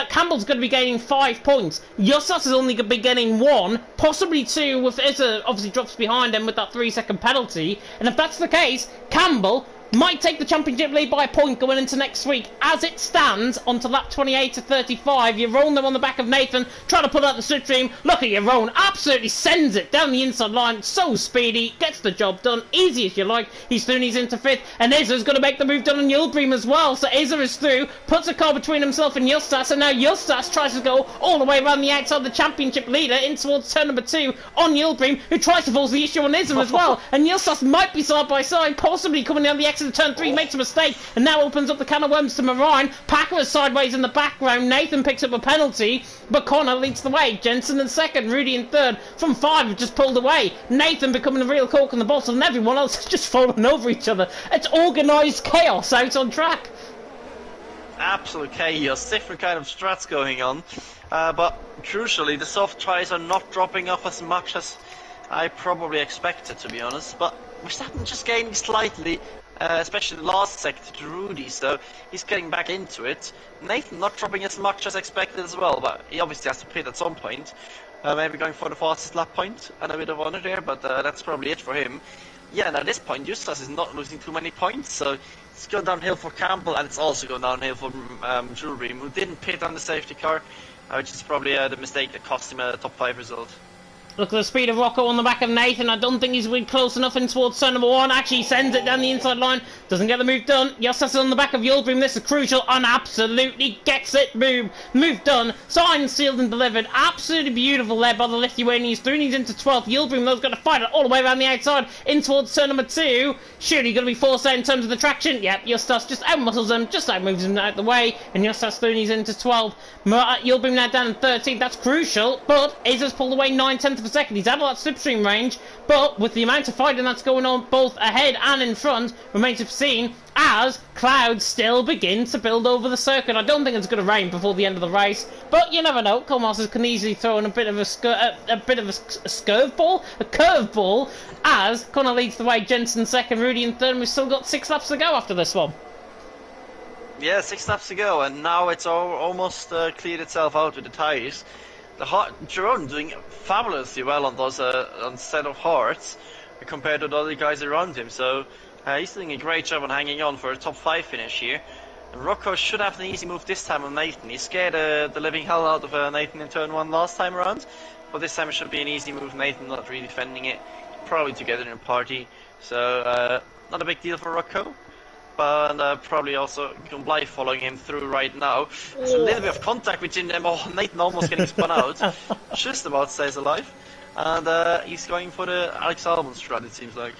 Campbell's going to be gaining 5 points. Justas is only going to be getting 1, possibly 2, with Izza obviously drops behind him with that 3-second penalty. And if that's the case, Campbell might take the championship lead by a point going into next week. As it stands, onto lap 28 to 35, Jeroen them on the back of Nathan, trying to pull out the slipstream. Look at Jeroen, absolutely sends it down the inside line, so speedy, gets the job done, easy as you like. He's into 5th, and Izza's going to make the move done on Yildirim as well. So Izza is through, puts a car between himself and Justas, and now Justas tries to go all the way around the outside of the championship leader in towards turn number 2 on Yildirim, who tries to force the issue on Izza as well. And Justas might be side by side, possibly coming down the exit of turn 3, makes a mistake, and now opens up the can of worms to Marine. Packer is sideways in the background. Nathan picks up a penalty, but Connor leads the way. Jensen in 2nd, Rudy in 3rd. From 5 have just pulled away. Nathan becoming a real cork in the bottle, and everyone else is just falling over each other. It's organised chaos out on track. Absolute chaos, different kind of strats going on, but crucially the soft tries are not dropping off as much as I probably expected, to be honest, but Verstappen just gaining slightly, especially the last sector to Rudy, so he's getting back into it. Nathan not dropping as much as expected as well, but he obviously has to pit at some point. Maybe going for the fastest lap point and a bit of honor there, but that's probably it for him. Yeah, and at this point, Justas is not losing too many points, so it's going downhill for Campbell, and it's also going downhill for Jewelry, who didn't pit on the safety car, which is probably the mistake that cost him a top 5 result. Look at the speed of Rocco on the back of Nathan. I don't think he's really close enough in towards turn number 1. Actually, he sends it down the inside line. Doesn't get the move done. Justas on the back of Yildirim. This is crucial and absolutely gets it. Move done. Signed, sealed and delivered. Absolutely beautiful there by the Lithuanians. He's into 12th. Yildirim, though, going to fight it all the way around the outside in towards turn number 2. Surely going to be forced out in terms of the traction. Yep, Justas just outmuscles him. Just outmoves him out of the way. And Justas Throoney's into 12th. Yildirim now down in 13th. That's crucial. But Izza's pulled away 9/10 of a second. He's out of that slipstream range, but with the amount of fighting that's going on both ahead and in front, remains to be seen as clouds still begin to build over the circuit. I don't think it's going to rain before the end of the race, but you never know. Colmasters can easily throw in a bit of a curveball, as Connor leads the way. Jensen 2nd, Rudy in 3rd, and we've still got 6 laps to go after this one. Yeah, 6 laps to go, and now it's almost cleared itself out with the tyres. Jeroen doing fabulously well on those on set of hearts compared to the other guys around him, so he's doing a great job on hanging on for a top 5 finish here. And Rocco should have an easy move this time on Nathan. He scared the living hell out of Nathan in turn 1 last time around, but this time it should be an easy move. Nathan not really defending it, probably together in a party, so not a big deal for Rocco. And probably also Bly following him through right now. There's a little bit of contact between them. Oh, Nathan almost getting spun out. Just about stays alive. And he's going for the Alex Albon strat, it seems like.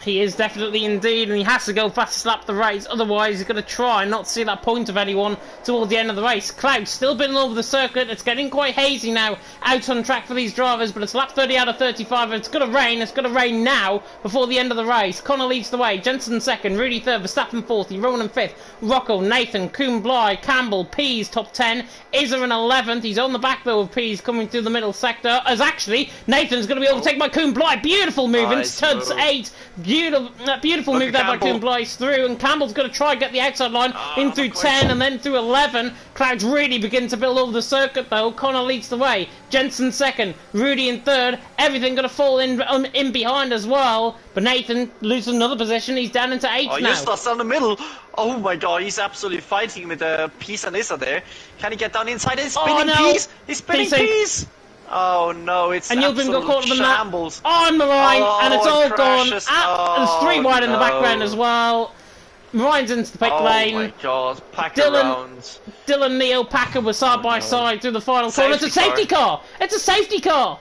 He is definitely indeed, and he has to go fastest lap the race, otherwise he's going to try and not see that point of anyone towards the end of the race. Cloud still been all over the circuit. It's getting quite hazy now out on track for these drivers, but it's lap 30 out of 35, and it's going to rain now before the end of the race. Connor leads the way, Jensen 2nd, Rudy 3rd, Verstappen 4th, Jeroen in 5th, Rocco, Nathan, Bly, Campbell, Pease top 10, Izza in 11th. He's on the back though of Pease coming through the middle sector, as actually Nathan's going to be overtaken by Bly. Beautiful move into turn 8. Beautiful move there by Bly's through, and Campbell's going to try and get the outside line in through 10 and then through 11. Clouds really begin to build over the circuit though. Connor leads the way, Jensen 2nd, Rudy in 3rd. Everything going to fall in behind as well, but Nathan loses another position. He's down into 8th now. Justas in the middle. Oh my god, he's absolutely fighting with Peace and Issa there. Can he get down inside? He's spinning Peace. He's spinning Peace. Oh no, it's and absolute got caught in shambles. On Marine, and it's all gone. There's 3 wide in the background as well. Marine's into the pit lane. Oh my god, Packer around. Dylan, Neo, Packer were side by side through the final corner. It's a safety car. It's a safety car.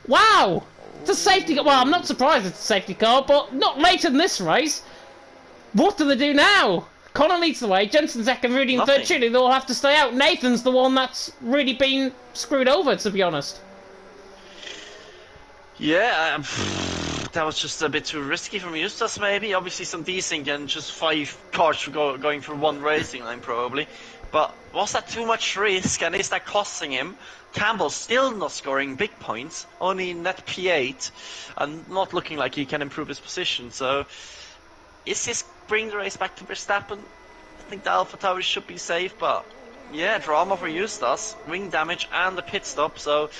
Wow. It's a safety car. Well, I'm not surprised it's a safety car, but not later in this race. What do they do now? Connor leads the way, Jensen 2nd, Rudy in 3rd. Surely they'll have to stay out. Nathan's the one that's really been screwed over, to be honest. Yeah, that was just a bit too risky from Justas maybe. Obviously some desync and just 5 cars going for one racing line probably. But was that too much risk, and is that costing him? Campbell still not scoring big points, only net P8, and not looking like he can improve his position. So, is this bring the race back to Verstappen? I think the Alpha Tauri should be safe, but yeah, drama for Eustace, wing damage and the pit stop. So,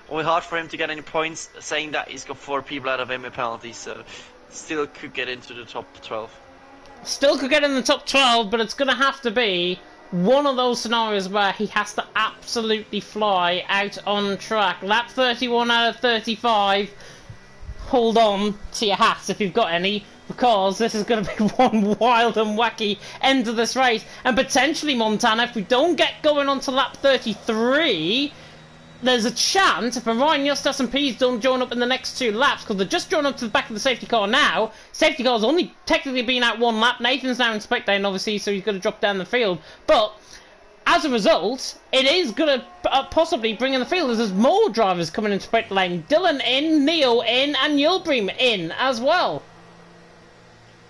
only hard for him to get any points. Saying that he's got 4 people out of him with penalties, so still could get into the top 12. Still could get in the top 12, but it's going to have to be one of those scenarios where he has to absolutely fly out on track. Lap 31 out of 35. Hold on to your hats if you've got any, because this is going to be one wild and wacky end of this race. And potentially, Montana, if we don't get going on to lap 33, there's a chance, if Ryan Eustace and Pease don't join up in the next 2 laps, because they're just joined up to the back of the safety car now. Safety car's only technically been out 1 lap. Nathan's now in spec lane, obviously, so he's going to drop down the field. But as a result, it is going to possibly bring in the field as there's more drivers coming into spec lane. Dylan in, Neo in, and Yilbream in as well.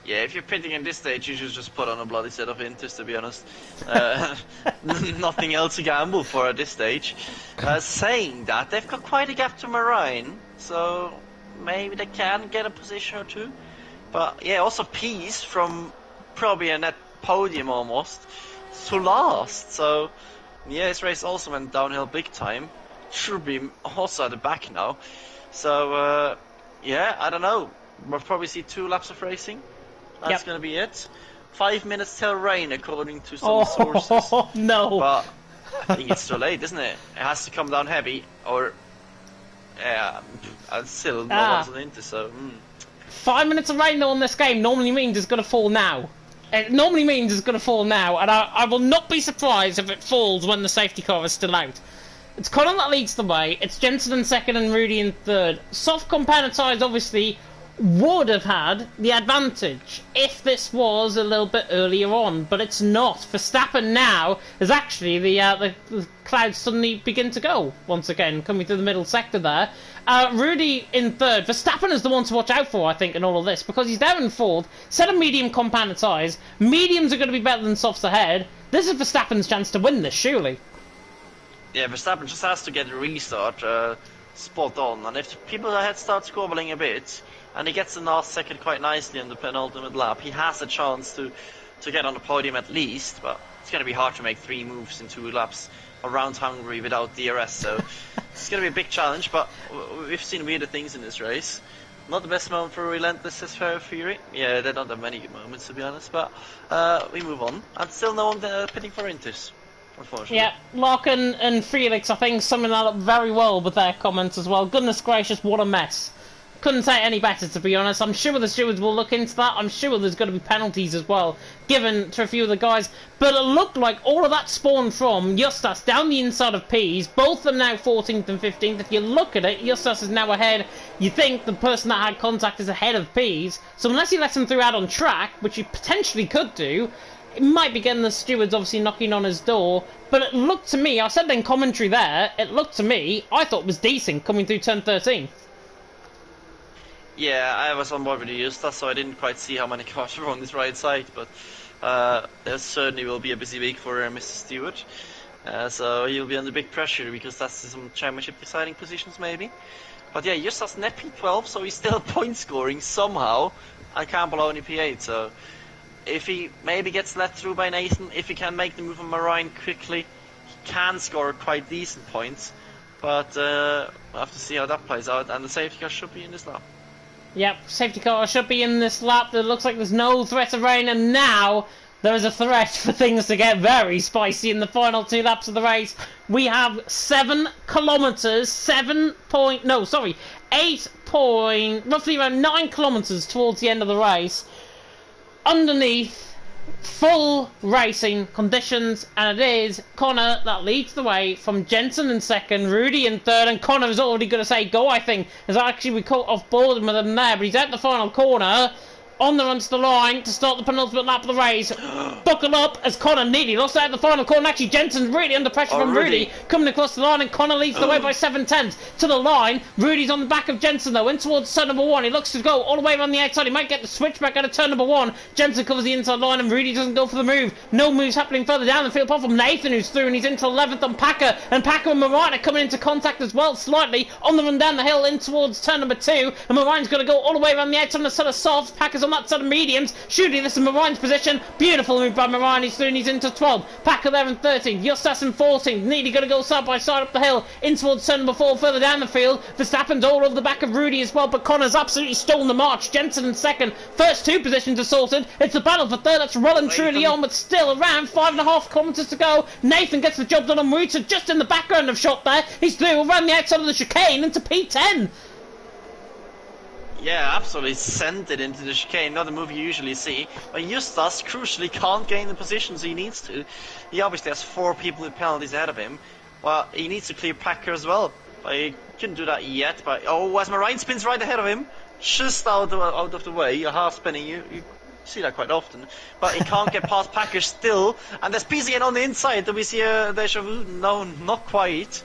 Yeah, if you're pitting in this stage, you should just put on a bloody set of inters, to be honest. Nothing else to gamble for at this stage. Saying that, they've got quite a gap to Marine, so maybe they can get a position or 2. But yeah, also Pease from probably a net podium almost to last. So yeah, this race also went downhill big time. Should be also at the back now. So yeah, I don't know. We'll probably see 2 laps of racing. That's going to be it. 5 minutes till rain, according to some sources. Oh, no. But I think it's too late, isn't it? It has to come down heavy, or... Yeah, still no one's on Inter, so... 5 minutes of rain on this game normally means it's going to fall now. It normally means it's going to fall now, and I will not be surprised if it falls when the safety car is still out. It's Connor that leads the way. It's Jensen in second and Rudy in third. Soft compounded tyres, obviously, would have had the advantage if this was a little bit earlier on, but it's not. Verstappen now is actually the clouds suddenly begin to go once again, coming through the middle sector there. Rudy in third. Verstappen is the one to watch out for, I think, in all of this, because he's there in fourth. Set of medium compounded tyres. Mediums are going to be better than softs ahead. This is Verstappen's chance to win this, surely. Yeah, Verstappen just has to get a restart spot on, and if the people ahead start squabbling a bit, and he gets the last second quite nicely in the penultimate lap, he has a chance to get on the podium at least, but it's going to be hard to make 3 moves in 2 laps around Hungary without DRS, so it's going to be a big challenge, but we've seen weirder things in this race. Not the best moment for Relentless as Fury. Yeah, they don't have many good moments, to be honest, but we move on, and still no one pitting for Inters, unfortunately. Yeah, Larkin and Felix, I think, summing that up very well with their comments as well. Goodness gracious, what a mess. Couldn't say it any better, to be honest. I'm sure the stewards will look into that. I'm sure there's going to be penalties as well given to a few of the guys. But it looked like all of that spawned from Justas down the inside of Pease. Both of them now 14th and 15th. If you look at it, Justas is now ahead. You think the person that had contact is ahead of Pease. So unless he lets him through out on track, which he potentially could do, it might be getting the stewards obviously knocking on his door. But it looked to me, I said in commentary there, it looked to me, I thought it was decent coming through turn 13. Yeah, I was on board with the Eustace, so I didn't quite see how many cars were on this right side, but there certainly will be a busy week for Mr. Stewart. So he'll be under big pressure because that's some championship deciding positions maybe. But yeah, Eustace net P12, so he's still point scoring somehow, and Campbell only P8, so if he maybe gets let through by Nathan, if he can make the move on Marine quickly, he can score quite decent points, but we'll have to see how that plays out, and the safety car should be in this lap. Yep, safety car should be in this lap. It looks like there's no threat of rain, and now there is a threat for things to get very spicy in the final 2 laps of the race. We have 7 kilometres, 8 point, roughly around 9 kilometres towards the end of the race. Underneath full racing conditions, and it is Connor that leads the way from Jensen in second, Rudy in third, and Connor is already going to say go, I think, as actually we caught off board with him there, but he's out the final corner. On the run to the line to start the penultimate lap of the race. Buckle up as Connor nearly lost out of the final corner. Actually, Jensen's really under pressure from Rudy coming across the line, and Connor leads the way by 7/10 to the line. Rudy's on the back of Jensen though, in towards turn number 1. He looks to go all the way around the outside. He might get the switch back out of turn number 1. Jensen covers the inside line, and Rudy doesn't go for the move. No moves happening further down the field, apart from Nathan, who's through, and he's into 11th on Packer. And Packer and Moran are coming into contact as well, slightly on the run down the hill in towards turn number 2. And Moran's going to go all the way around the outside on the side of softs. Packer's on that side of mediums. Shooting, this is Moran's position. Beautiful move by Moran. He's through and he's into 12. Packer there in 13. Justas in 14. Nearly going to go side by side up the hill in towards turn number 4 further down the field. Verstappen's all over the back of Rudy as well, but Connor's absolutely stolen the march. Jensen in second. First 2 positions are sorted. It's the battle for third. That's rolling truly on, but still around 5.5 kilometres to go. Nathan gets the job done on route, so just in the background of shot there. He's through around the outside of the chicane into P10. Yeah, absolutely sent it into the chicane, not a move you usually see. But Justas crucially can't gain the positions he needs to. He obviously has 4 people with penalties ahead of him. Well, he needs to clear Packer as well. But he couldn't do that yet. But oh, as Marine spins right ahead of him, just out of the way, a half spinning, you see that quite often. But he can't get past Packer still. And there's Peace again on the inside. Do we see a deja vu? No, not quite.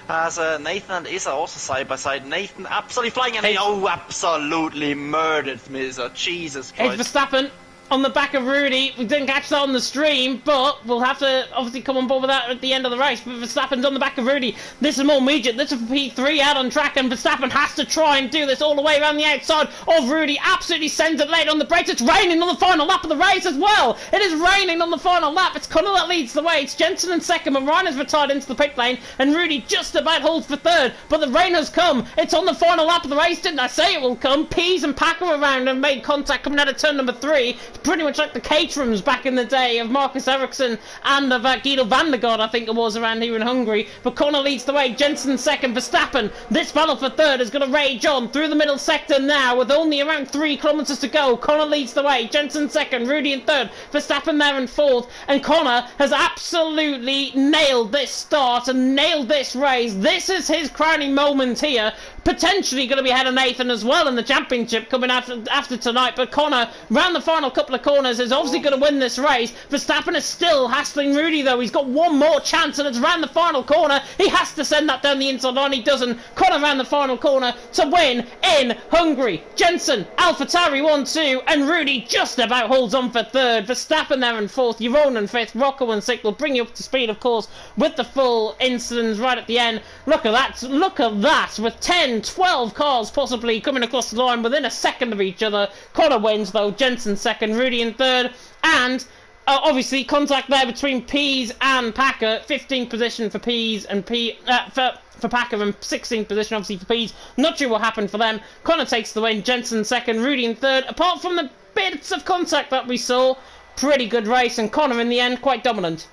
As Nathan and Isa also side by side. Nathan absolutely flying, and he absolutely murdered Misa. Jesus Christ. It's Verstappen on the back of Rudy. We didn't catch that on the stream, but we'll have to obviously come on board with that at the end of the race. But Verstappen's on the back of Rudy. This is more immediate. This is for P3 out on track, and Verstappen has to try and do this all the way around the outside of Rudy. Absolutely sends it late on the brakes. It's raining on the final lap of the race as well. It is raining on the final lap. It's Connor that leads the way. It's Jensen in second, and Ryan has retired into the pit lane, and Rudy just about holds for third. But the rain has come. It's on the final lap of the race. Didn't I say it will come? Pease and Packer around and made contact coming out of turn number 3. It's pretty much like the Caterhams back in the day of Marcus Ericsson and of Guido van der Gaard, I think it was, around here in Hungary. But Connor leads the way. Jensen second. Verstappen, this battle for third is going to rage on through the middle sector now with only around 3 kilometres to go. Connor leads the way. Jensen second. Rudy in third. Verstappen there in fourth. And Connor has absolutely nailed this start and nailed this race. This is his crowning moment here. Potentially going to be ahead of Nathan as well in the championship coming after tonight. But Connor, round the final couple of corners, is obviously going to win this race. Verstappen is still hassling Rudy though. He's got one more chance, and it's round the final corner. He has to send that down the inside line. He doesn't. Connor round the final corner to win in Hungary. Jensen, AlphaTauri 1-2, and Rudy just about holds on for third. Verstappen there in fourth. Jeroen in fifth. Rocco in sixth. We'll bring you up to speed, of course, with the full incidents right at the end. Look at that. Look at that. With 10-12 cars possibly coming across the line within a second of each other. Connor wins though. Jensen second. Rudy in third. And obviously contact there between Pease and Packer. 15th position for Pease and for Packer, and 16th position obviously for Pease. Not sure what happened for them. Connor takes the win. Jensen second. Rudy in third. Apart from the bits of contact that we saw, pretty good race, and Connor in the end quite dominant.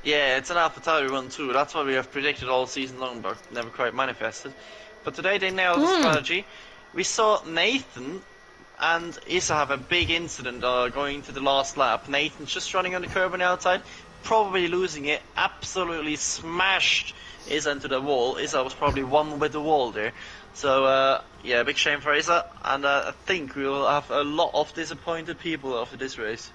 Yeah, it's an AlphaTauri 1-2. That's what we have predicted all season long, but never quite manifested. But today they nailed the strategy. We saw Nathan and Issa have a big incident going to the last lap. Nathan's just running on the curb on the outside, probably losing it. Absolutely smashed Issa into the wall. Issa was probably one with the wall there. So yeah, big shame for Issa, and I think we will have a lot of disappointed people after this race.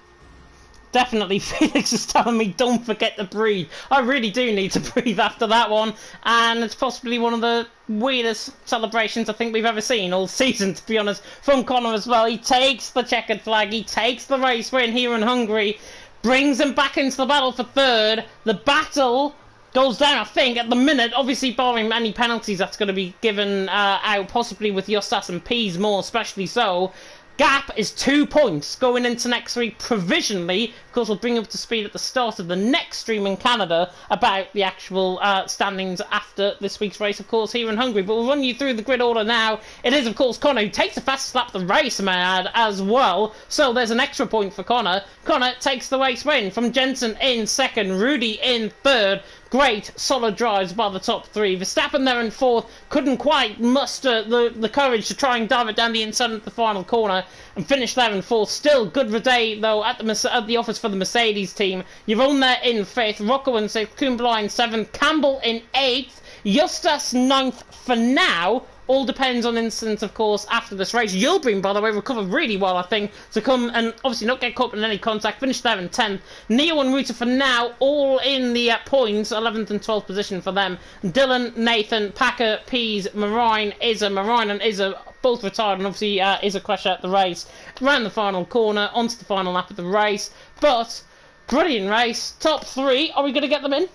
Definitely, Felix is telling me don't forget to breathe. I really do need to breathe after that one, and it's possibly one of the weirdest celebrations I think we've ever seen all season, to be honest, from Connor as well. He takes the checkered flag, he takes the race win here in Hungary, brings him back into the battle for third. The battle goes down, I think, at the minute, obviously barring any penalties that's going to be given out, possibly with Justas and Pease more especially so. Gap is 2 points going into next week provisionally. Of course, we'll bring you up to speed at the start of the next stream in Canada about the actual standings after this week's race, of course, here in Hungary. But we'll run you through the grid order now. It is, of course, Connor who takes the fastest lap of the race, I may add, as well. So there's an extra point for Connor. Connor takes the race win from Jensen in second, Rudy in third. Great, solid drives by the top three. Verstappen there in fourth, couldn't quite muster the courage to try and dive it down the inside of the final corner and finish there in fourth. Still good day though at the office for the Mercedes team. Jeroen there in fifth, Rocco in sixth, Kumbla in seventh, Campbell in eighth, Justas ninth for now. All depends on incidents, of course, after this race. Yilbring, by the way, recovered really well, I think, to come and obviously not get caught in any contact. Finished there in 10th. Neo and Ruta for now, all in the points, 11th and 12th position for them. Dylan, Nathan, Packer, Pease, Marine, Izza. Marine and Izza both retired, and obviously Izza crashed out the race. Ran the final corner, onto the final lap of the race. But, brilliant race. Top 3, are we going to get them in?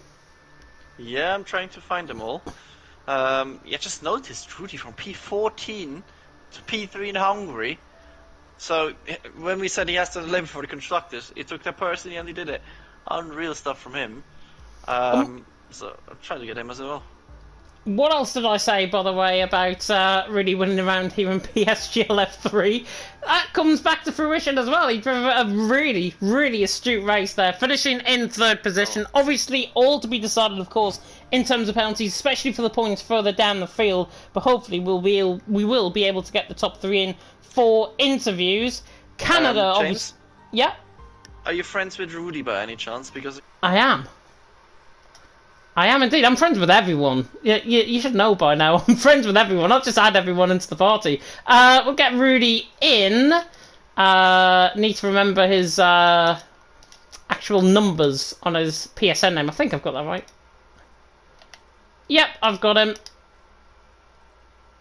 Yeah, I'm trying to find them all. Yeah, just noticed Rudy from P14 to P3 in Hungary. So when we said he has to label for the constructors, he took that personally and he did it. Unreal stuff from him. So I'm trying to get him as well. What else did I say, by the way, about really winning around here in PSG F3? That comes back to fruition as well. He drove a really, really astute race there, finishing in 3rd position. Obviously, all to be decided, of course, in terms of penalties, especially for the points further down the field. But hopefully, we will be able to get the top 3 in for interviews. Canada, James, yeah. Are you friends with Rudy by any chance? Because I am. I am indeed. I'm friends with everyone. You should know by now. I'm friends with everyone. I've just add everyone into the party. We'll get Rudy in. Need to remember his actual numbers on his PSN name. I think I've got that right. Yep, I've got him.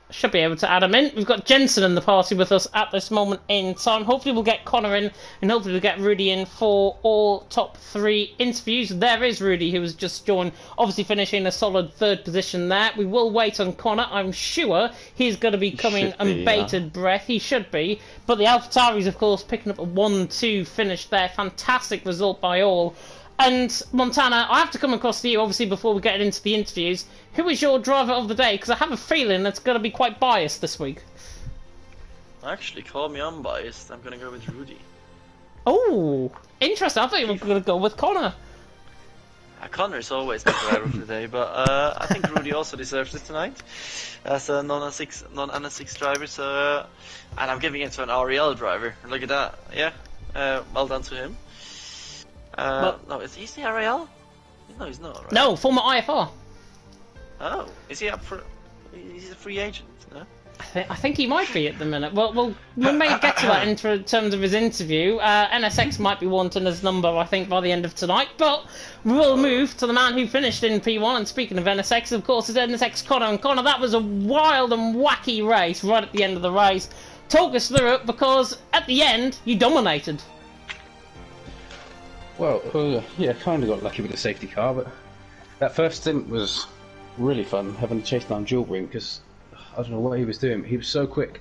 Should be able to add him in. We've got Jensen in the party with us at this moment in time. Hopefully we'll get Connor in, and hopefully we'll get Rudy in for all top 3 interviews. There is Rudy, who has just joined, obviously finishing a solid 3rd position there. We will wait on Connor. I'm sure he's going to be coming on bated breath. He should be. But the AlphaTauris, of course, picking up a 1-2 finish there. Fantastic result by all. And Montana, I have to come across to you, obviously, before we get into the interviews. Who is your driver of the day? Because I have a feeling it's going to be quite biased this week. actually, call me unbiased. I'm gonna go with Rudy. Oh, interesting. I thought you were going to go with Connor. Connor is always the driver of the day, but I think Rudy also deserves it tonight as a non-NS6 driver. So, and I'm giving it to an REL driver. Look at that. Yeah, well done to him. No, is he the REL? No, he's not. Right? No, former IFR. Oh, is he up for? He's a free agent. No? I think he might be at the minute. Well, we may get to that in terms of his interview. NSX might be wanting his number, I think, by the end of tonight. But we'll move to the man who finished in P1. And speaking of NSX, of course, is NSX Connor. And Connor, that was a wild and wacky race right at the end of the race. Talk us through it, because at the end, you dominated. Well, yeah, kind of got lucky with the safety car, but that first stint was really fun, having to chase down Yilbring, because I don't know what he was doing. He was so quick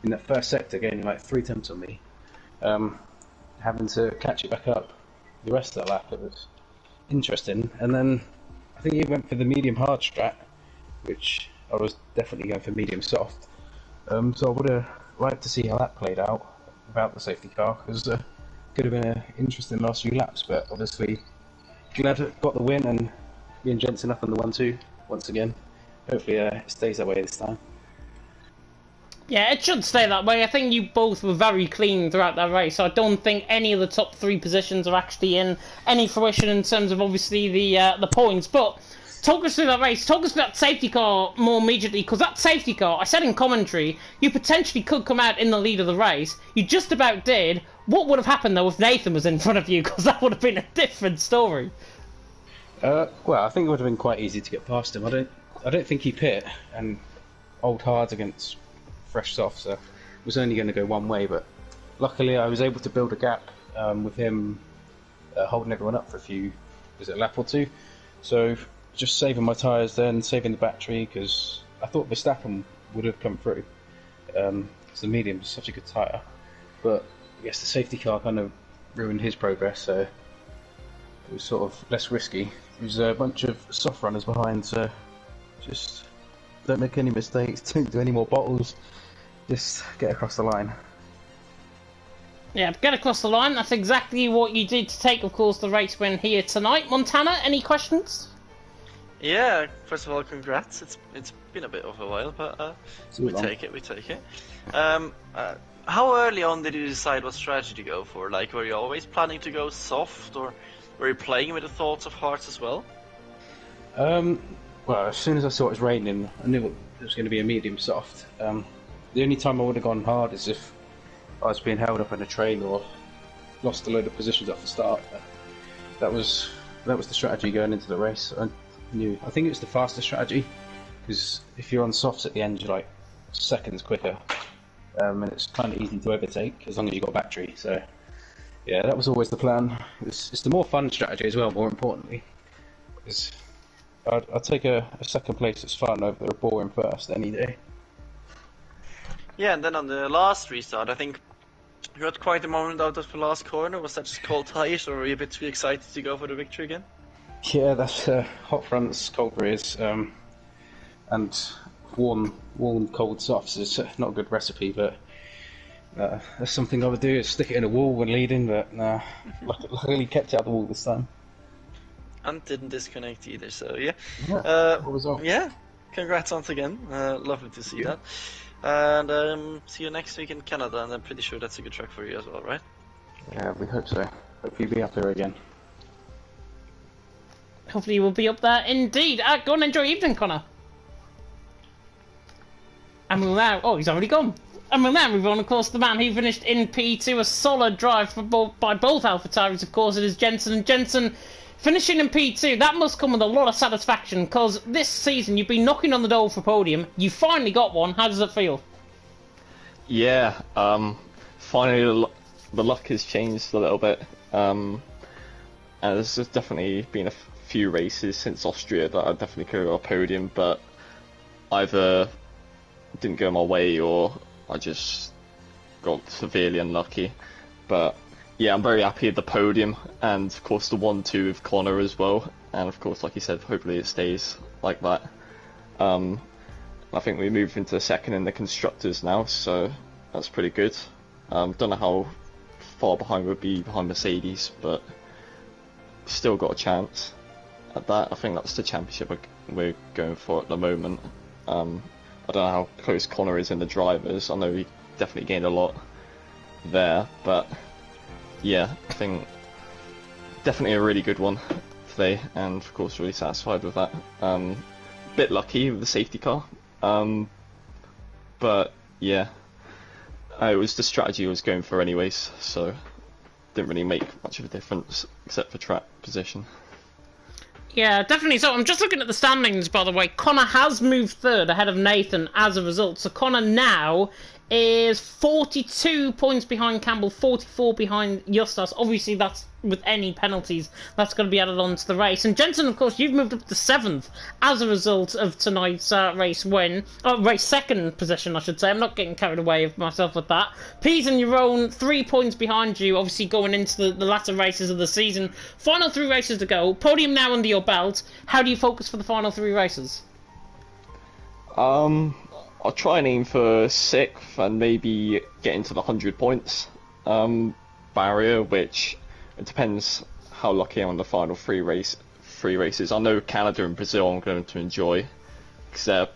in that first sector, getting like 3 attempts on me. Having to catch it back up the rest of that lap, it was interesting. And then I think he went for the medium hard strat, which I was definitely going for medium soft. So I would have liked to see how that played out without the safety car, because could have been an interesting last few laps, but obviously glad got the win, and me and Jensen up on the 1-2 once again. Hopefully it stays that way this time. Yeah, it should stay that way. I think you both were very clean throughout that race. I don't think any of the top 3 positions are actually in any fruition in terms of obviously the points. But talk us through that race. Talk us about that safety car more immediately, because that safety car, I said in commentary, you potentially could come out in the lead of the race. You just about did. What would have happened though if Nathan was in front of you? Because that would have been a different story. Well, I think it would have been quite easy to get past him. I don't think he pit, and old hards against fresh soft, so it was only going to go one way. But luckily, I was able to build a gap with him holding everyone up for a lap or 2. So just saving my tyres, then saving the battery, because I thought Verstappen would have come through. So the medium was such a good tyre, but I guess the safety car kind of ruined his progress, so it was sort of less risky. There was a bunch of soft runners behind, so just don't make any mistakes, don't do any more bottles, just get across the line. Yeah, get across the line. That's exactly what you did to take, of course, the race win here tonight. Montana, any questions? Yeah, first of all, congrats. It's been a bit of a while, but we take it. How early on did you decide what strategy to go for? Like, were you always planning to go soft, or were you playing with the thoughts of hearts as well? Well, as soon as I saw it was raining, I knew was going to be a medium soft. The only time I would have gone hard is if I was being held up in a train or lost a load of positions off the start. That was the strategy going into the race. I think it was the faster strategy, because if you're on softs at the end, you're like seconds quicker, and it's kind of easy to overtake as long as you've got battery. So yeah, that was always the plan. It's the more fun strategy as well, more importantly. I'd take a second place that's fun over a boring first any day. Yeah, and then on the last restart, I think you had quite a moment out of the last corner. Was that just cold tires, or were you a bit too excited to go for the victory again? Yeah, that's hot fronts, cold rears, and warm cold softs is not a good recipe, but that's something I would do, is stick it in a wall when leading, but luckily kept it out the wall this time. And didn't disconnect either, so yeah. Yeah, Congrats once again. Lovely to see that. And see you next week in Canada, and I'm pretty sure that's a good track for you as well, right? Yeah, we hope so. Hope you'll be up there again. Hopefully we'll be up there indeed. Go and enjoy your evening, Connor. And we'll now... Oh, he's already gone. And we'll now move on, of course, the man who finished in P2. A solid drive by both AlphaTauri's, of course, it is Jensen. And Jensen, finishing in P2, that must come with a lot of satisfaction, because this season you've been knocking on the door for podium. You finally got one. How does it feel? Yeah, finally the luck has changed a little bit. And there's definitely been a few races since Austria that I definitely could have got a podium, but either didn't go my way or I just got severely unlucky. But yeah, I'm very happy with the podium, and of course the 1-2 with Connor as well, and of course, like you said, hopefully it stays like that. I think we move into second in the constructors now, so that's pretty good. Don't know how far behind we'll be behind Mercedes, but still got a chance at that. I think that's the championship we're going for at the moment. I don't know how close Connor is in the drivers. I know he definitely gained a lot there, but yeah, I think definitely a really good one today, and of course really satisfied with that. Bit lucky with the safety car, but yeah, it was the strategy I was going for anyways, so didn't really make much of a difference except for track position. Yeah, definitely. So I'm just looking at the standings, by the way. Connor has moved third ahead of Nathan as a result. So Connor now is 42 points behind Campbell, 44 behind Justas. Obviously, that's with any penalties. That's going to be added on to the race. And Jensen, of course, you've moved up to 7th as a result of tonight's race win. Oh, race second position, I should say. I'm not getting carried away with myself with that. Pease and your own 3 points behind you, obviously going into the latter races of the season. Final 3 races to go. Podium now under your belt. How do you focus for the final 3 races? I'll try and aim for 6th and maybe get into the 100 points barrier, which it depends how lucky I am on the final 3 races. I know Canada and Brazil I'm going to enjoy, because they're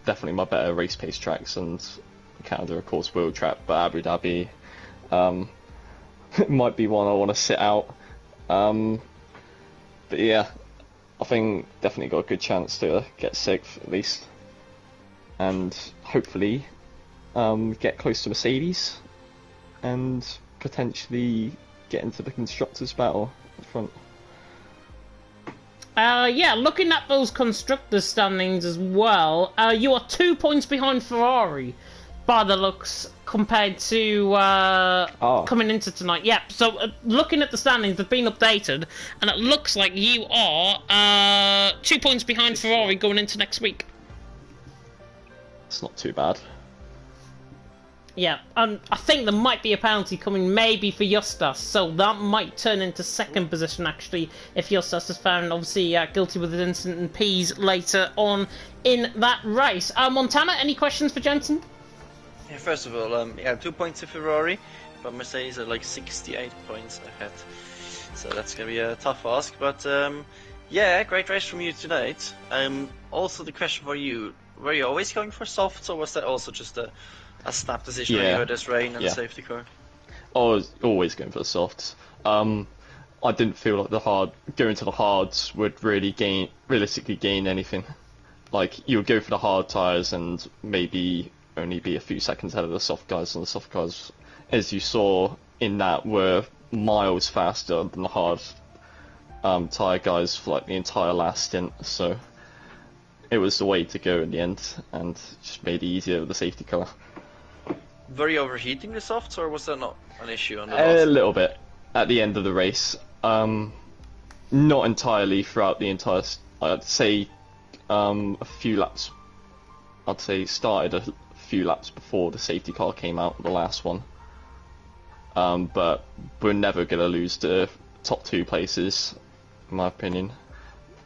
definitely my better race pace tracks, and Canada of course will track, but Abu Dhabi might be one I want to sit out. But yeah, I think definitely got a good chance to get 6th at least, and hopefully get close to Mercedes and potentially get into the constructors battle at the front. Yeah, looking at those constructors standings as well, you are 2 points behind Ferrari by the looks compared to coming into tonight. Yeah, so looking at the standings, they've been updated, and it looks like you are 2 points behind Ferrari going into next week. It's not too bad. Yeah, I think there might be a penalty coming maybe for Justas, so that might turn into 2nd position actually if Justas is found obviously guilty with an incident in P's later on in that race. Montana, any questions for Jensen? Yeah, first of all, yeah, 2 points to Ferrari, but Mercedes are like 68 points ahead, so that's gonna be a tough ask. But yeah, great race from you tonight. Also, the question for you: were you always going for softs, or was that also just a snap decision when you heard this rain and the safety car? I was always going for the softs. I didn't feel like going to the hards would really realistically gain anything. like you would go for the hard tires and maybe only be a few seconds ahead of the soft guys, and the soft guys, as you saw in that, were miles faster than the hard tire guys for like the entire last stint. So it was the way to go in the end, and just made it easier with the safety car. Were you overheating the softs, or was that not an issue on the A last? little bit at the end of the race. Not entirely throughout the entire. I'd say a few laps. I'd say started a few laps before the safety car came out, the last one. But we're never gonna lose the top 2 places, in my opinion.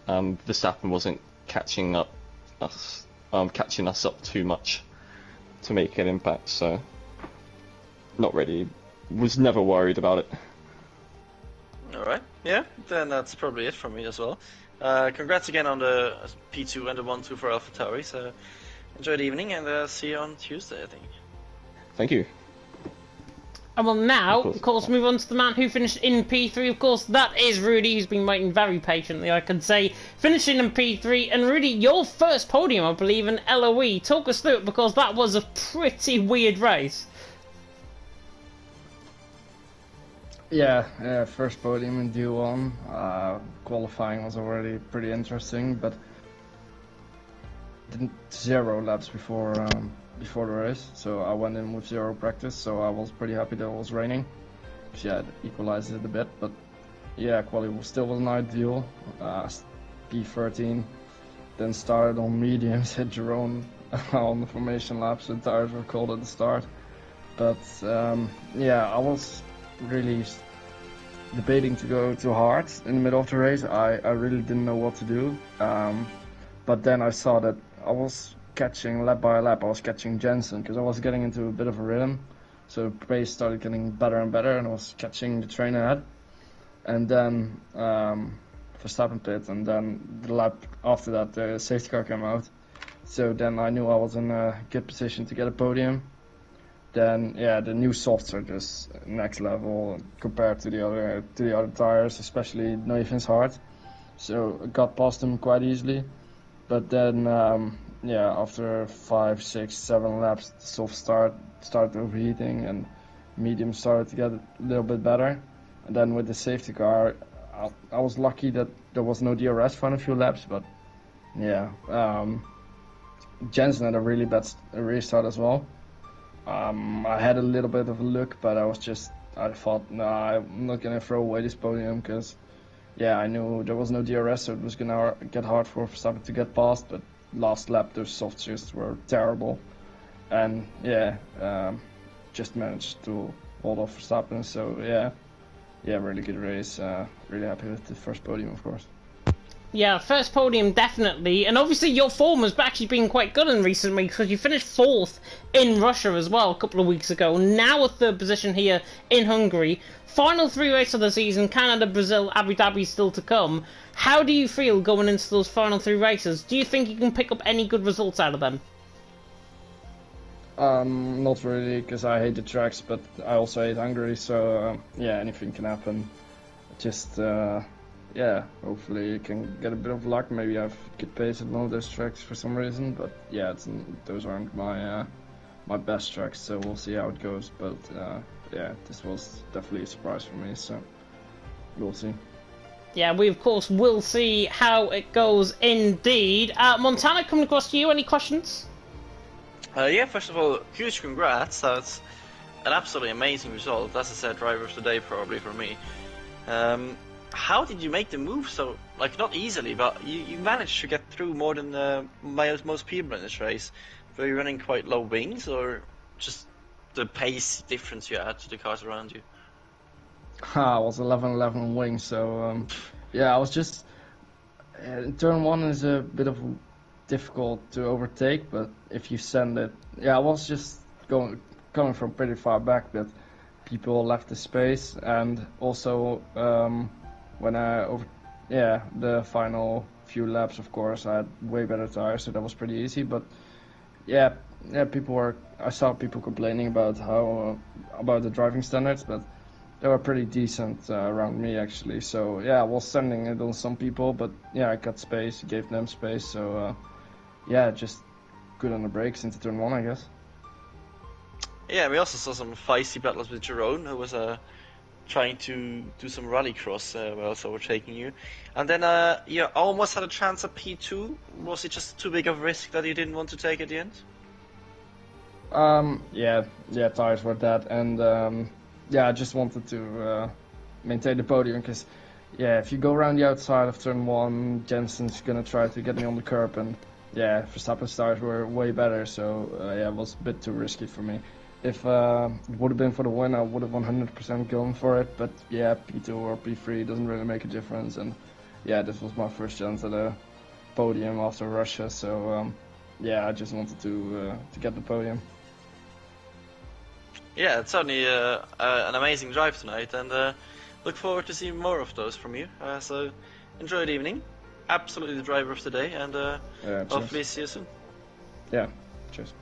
Verstappen wasn't catching us up too much to make an impact, so not really. Was never worried about it. Alright, yeah, then that's probably it from me as well. Congrats again on the P2 and the 1-2 for AlphaTauri, so enjoy the evening and see you on Tuesday, I think. Thank you. And well, now, of course, move on to the man who finished in P3. Of course, that is Rudy, who's been waiting very patiently, I can say, finishing in P3. And Rudy, your first podium, I believe, in LOE. Talk us through it, because that was a pretty weird race. Yeah, first podium in D1. Qualifying was already pretty interesting, but didn't 0 laps before the race, so I went in with 0 practice, so I was pretty happy that it was raining. Because yeah, it equalized it a bit, but yeah, quality still wasn't ideal. P13, then started on mediums, hit Jerome on the formation laps, the tires were cold at the start. But yeah, I was really debating to go too hard in the middle of the race. I really didn't know what to do. But then I saw that I was catching lap by lap. I was catching Jensen because I was getting into a bit of a rhythm. So the pace started getting better and better, and I was catching the train ahead. And then Verstappen pit, and then the lap after that the safety car came out. So then I knew I was in a good position to get a podium. Then yeah, the new softs are just next level compared to the other tires, especially Nathan's hard. So I got past them quite easily. But then yeah, after 5, 6, 7 laps, the soft started overheating and medium started to get a little bit better. And then with the safety car, I was lucky that there was no DRS for a few laps. But yeah, Jensen had a really bad restart as well. I had a little bit of a look, but I thought, nah, I'm not gonna throw away this podium because, yeah, I knew there was no DRS, so it was gonna get hard for Verstappen to get past. But last lap, those softs just were terrible, and yeah, just managed to hold off Verstappen. So yeah, really good race. Really happy with the first podium, of course. Yeah, first podium definitely, and obviously your form has actually been quite good in recent weeks because you finished 4th in Russia as well a couple of weeks ago. Now a 3rd position here in Hungary. Final 3 races of the season: Canada, Brazil, Abu Dhabi still to come. How do you feel going into those final 3 races? Do you think you can pick up any good results out of them? Not really, because I hate the tracks, but I also hate Hungary. So yeah, anything can happen. Just yeah, hopefully you can get a bit of luck. Maybe I have good pace at one of those tracks for some reason, but yeah, those aren't my best tracks, so we'll see how it goes. But yeah, this was definitely a surprise for me, so we'll see. Yeah, we of course will see how it goes indeed. Montana, coming across to you, any questions? Yeah, first of all, huge congrats. That's an absolutely amazing result. As I said, driver of the day probably for me. How did you make the move so, like, not easily, but you managed to get through more than most people in this race? Were you running quite low wings, or just the pace difference you had to the cars around you? I was 11-11 wings, so yeah, I was just turn 1 is a bit of difficult to overtake, but if you send it, yeah, I was just coming from pretty far back, but people left the space, and also when the final few laps, of course, I had way better tires, so that was pretty easy. But yeah, I saw people complaining about about the driving standards, but they were pretty decent around me actually. So yeah, I was sending it on some people, but yeah, I got space, gave them space. So yeah, just good on the brakes into turn 1, I guess. Yeah, we also saw some feisty battles with Jerome, who was trying to do some rallycross while also overtaking you. And then you almost had a chance at P2. Was it just too big of a risk that you didn't want to take at the end? Yeah, tires were that, and yeah, I just wanted to maintain the podium because, yeah, if you go around the outside of turn 1, Jensen's gonna try to get me on the curb, and yeah, Verstappen's tires were way better, so yeah, it was a bit too risky for me. If it would have been for the win, I would have 100% gone for it, but yeah, P2 or P3 doesn't really make a difference, and yeah, this was my first chance at a podium after Russia, so yeah, I just wanted to get the podium. Yeah, it's certainly an amazing drive tonight, and look forward to seeing more of those from you. So enjoy the evening. Absolutely the driver of the day, and hopefully see you soon. Yeah, cheers.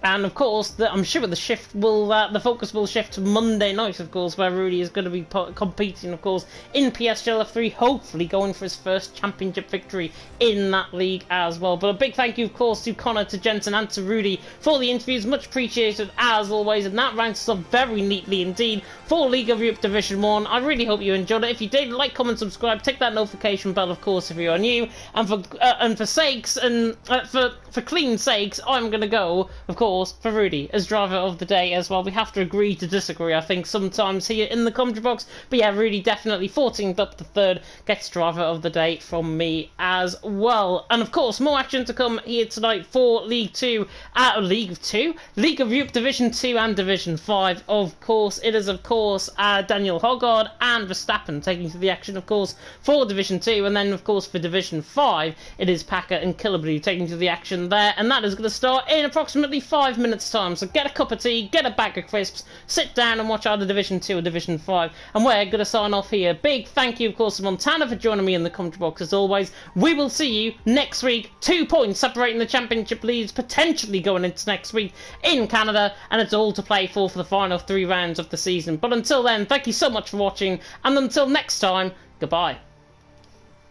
And of course, I'm sure the shift will, the focus will shift to Monday night, of course, where Rudy is going to be competing, of course, in PSGL F3, hopefully going for his first championship victory in that league as well. But a big thank you, of course, to Connor, to Jensen, and to Rudy for the interviews, much appreciated as always. And that rounds us up very neatly indeed for League of Europe Division 1. I really hope you enjoyed it. If you did, like, comment, subscribe, tick that notification bell, of course, if you are new. And for sakes and for clean sakes, I'm going to go, of course, for Rudy as driver of the day as well. We have to agree to disagree, I think, sometimes here in the commentary box. But yeah, Rudy definitely 14th up to 3rd gets driver of the day from me as well. And of course, more action to come here tonight for League of Europe Division 2 and Division 5. Of course, it is, of course, Daniel Hoggard and Verstappen taking to the action, of course, for Division 2. And then, of course, for Division 5, it is Packer and Killably taking to the action there. And that is going to start in approximately 5 minutes time, so get a cup of tea, get a bag of crisps, sit down and watch either Division 2 or Division 5, and we're going to sign off here. Big thank you, of course, to Montana for joining me in the commentary box as always. We will see you next week. 2 points separating the championship leads, potentially going into next week in Canada, and it's all to play for the final 3 rounds of the season. But until then, thank you so much for watching, and until next time, goodbye.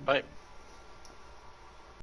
Bye.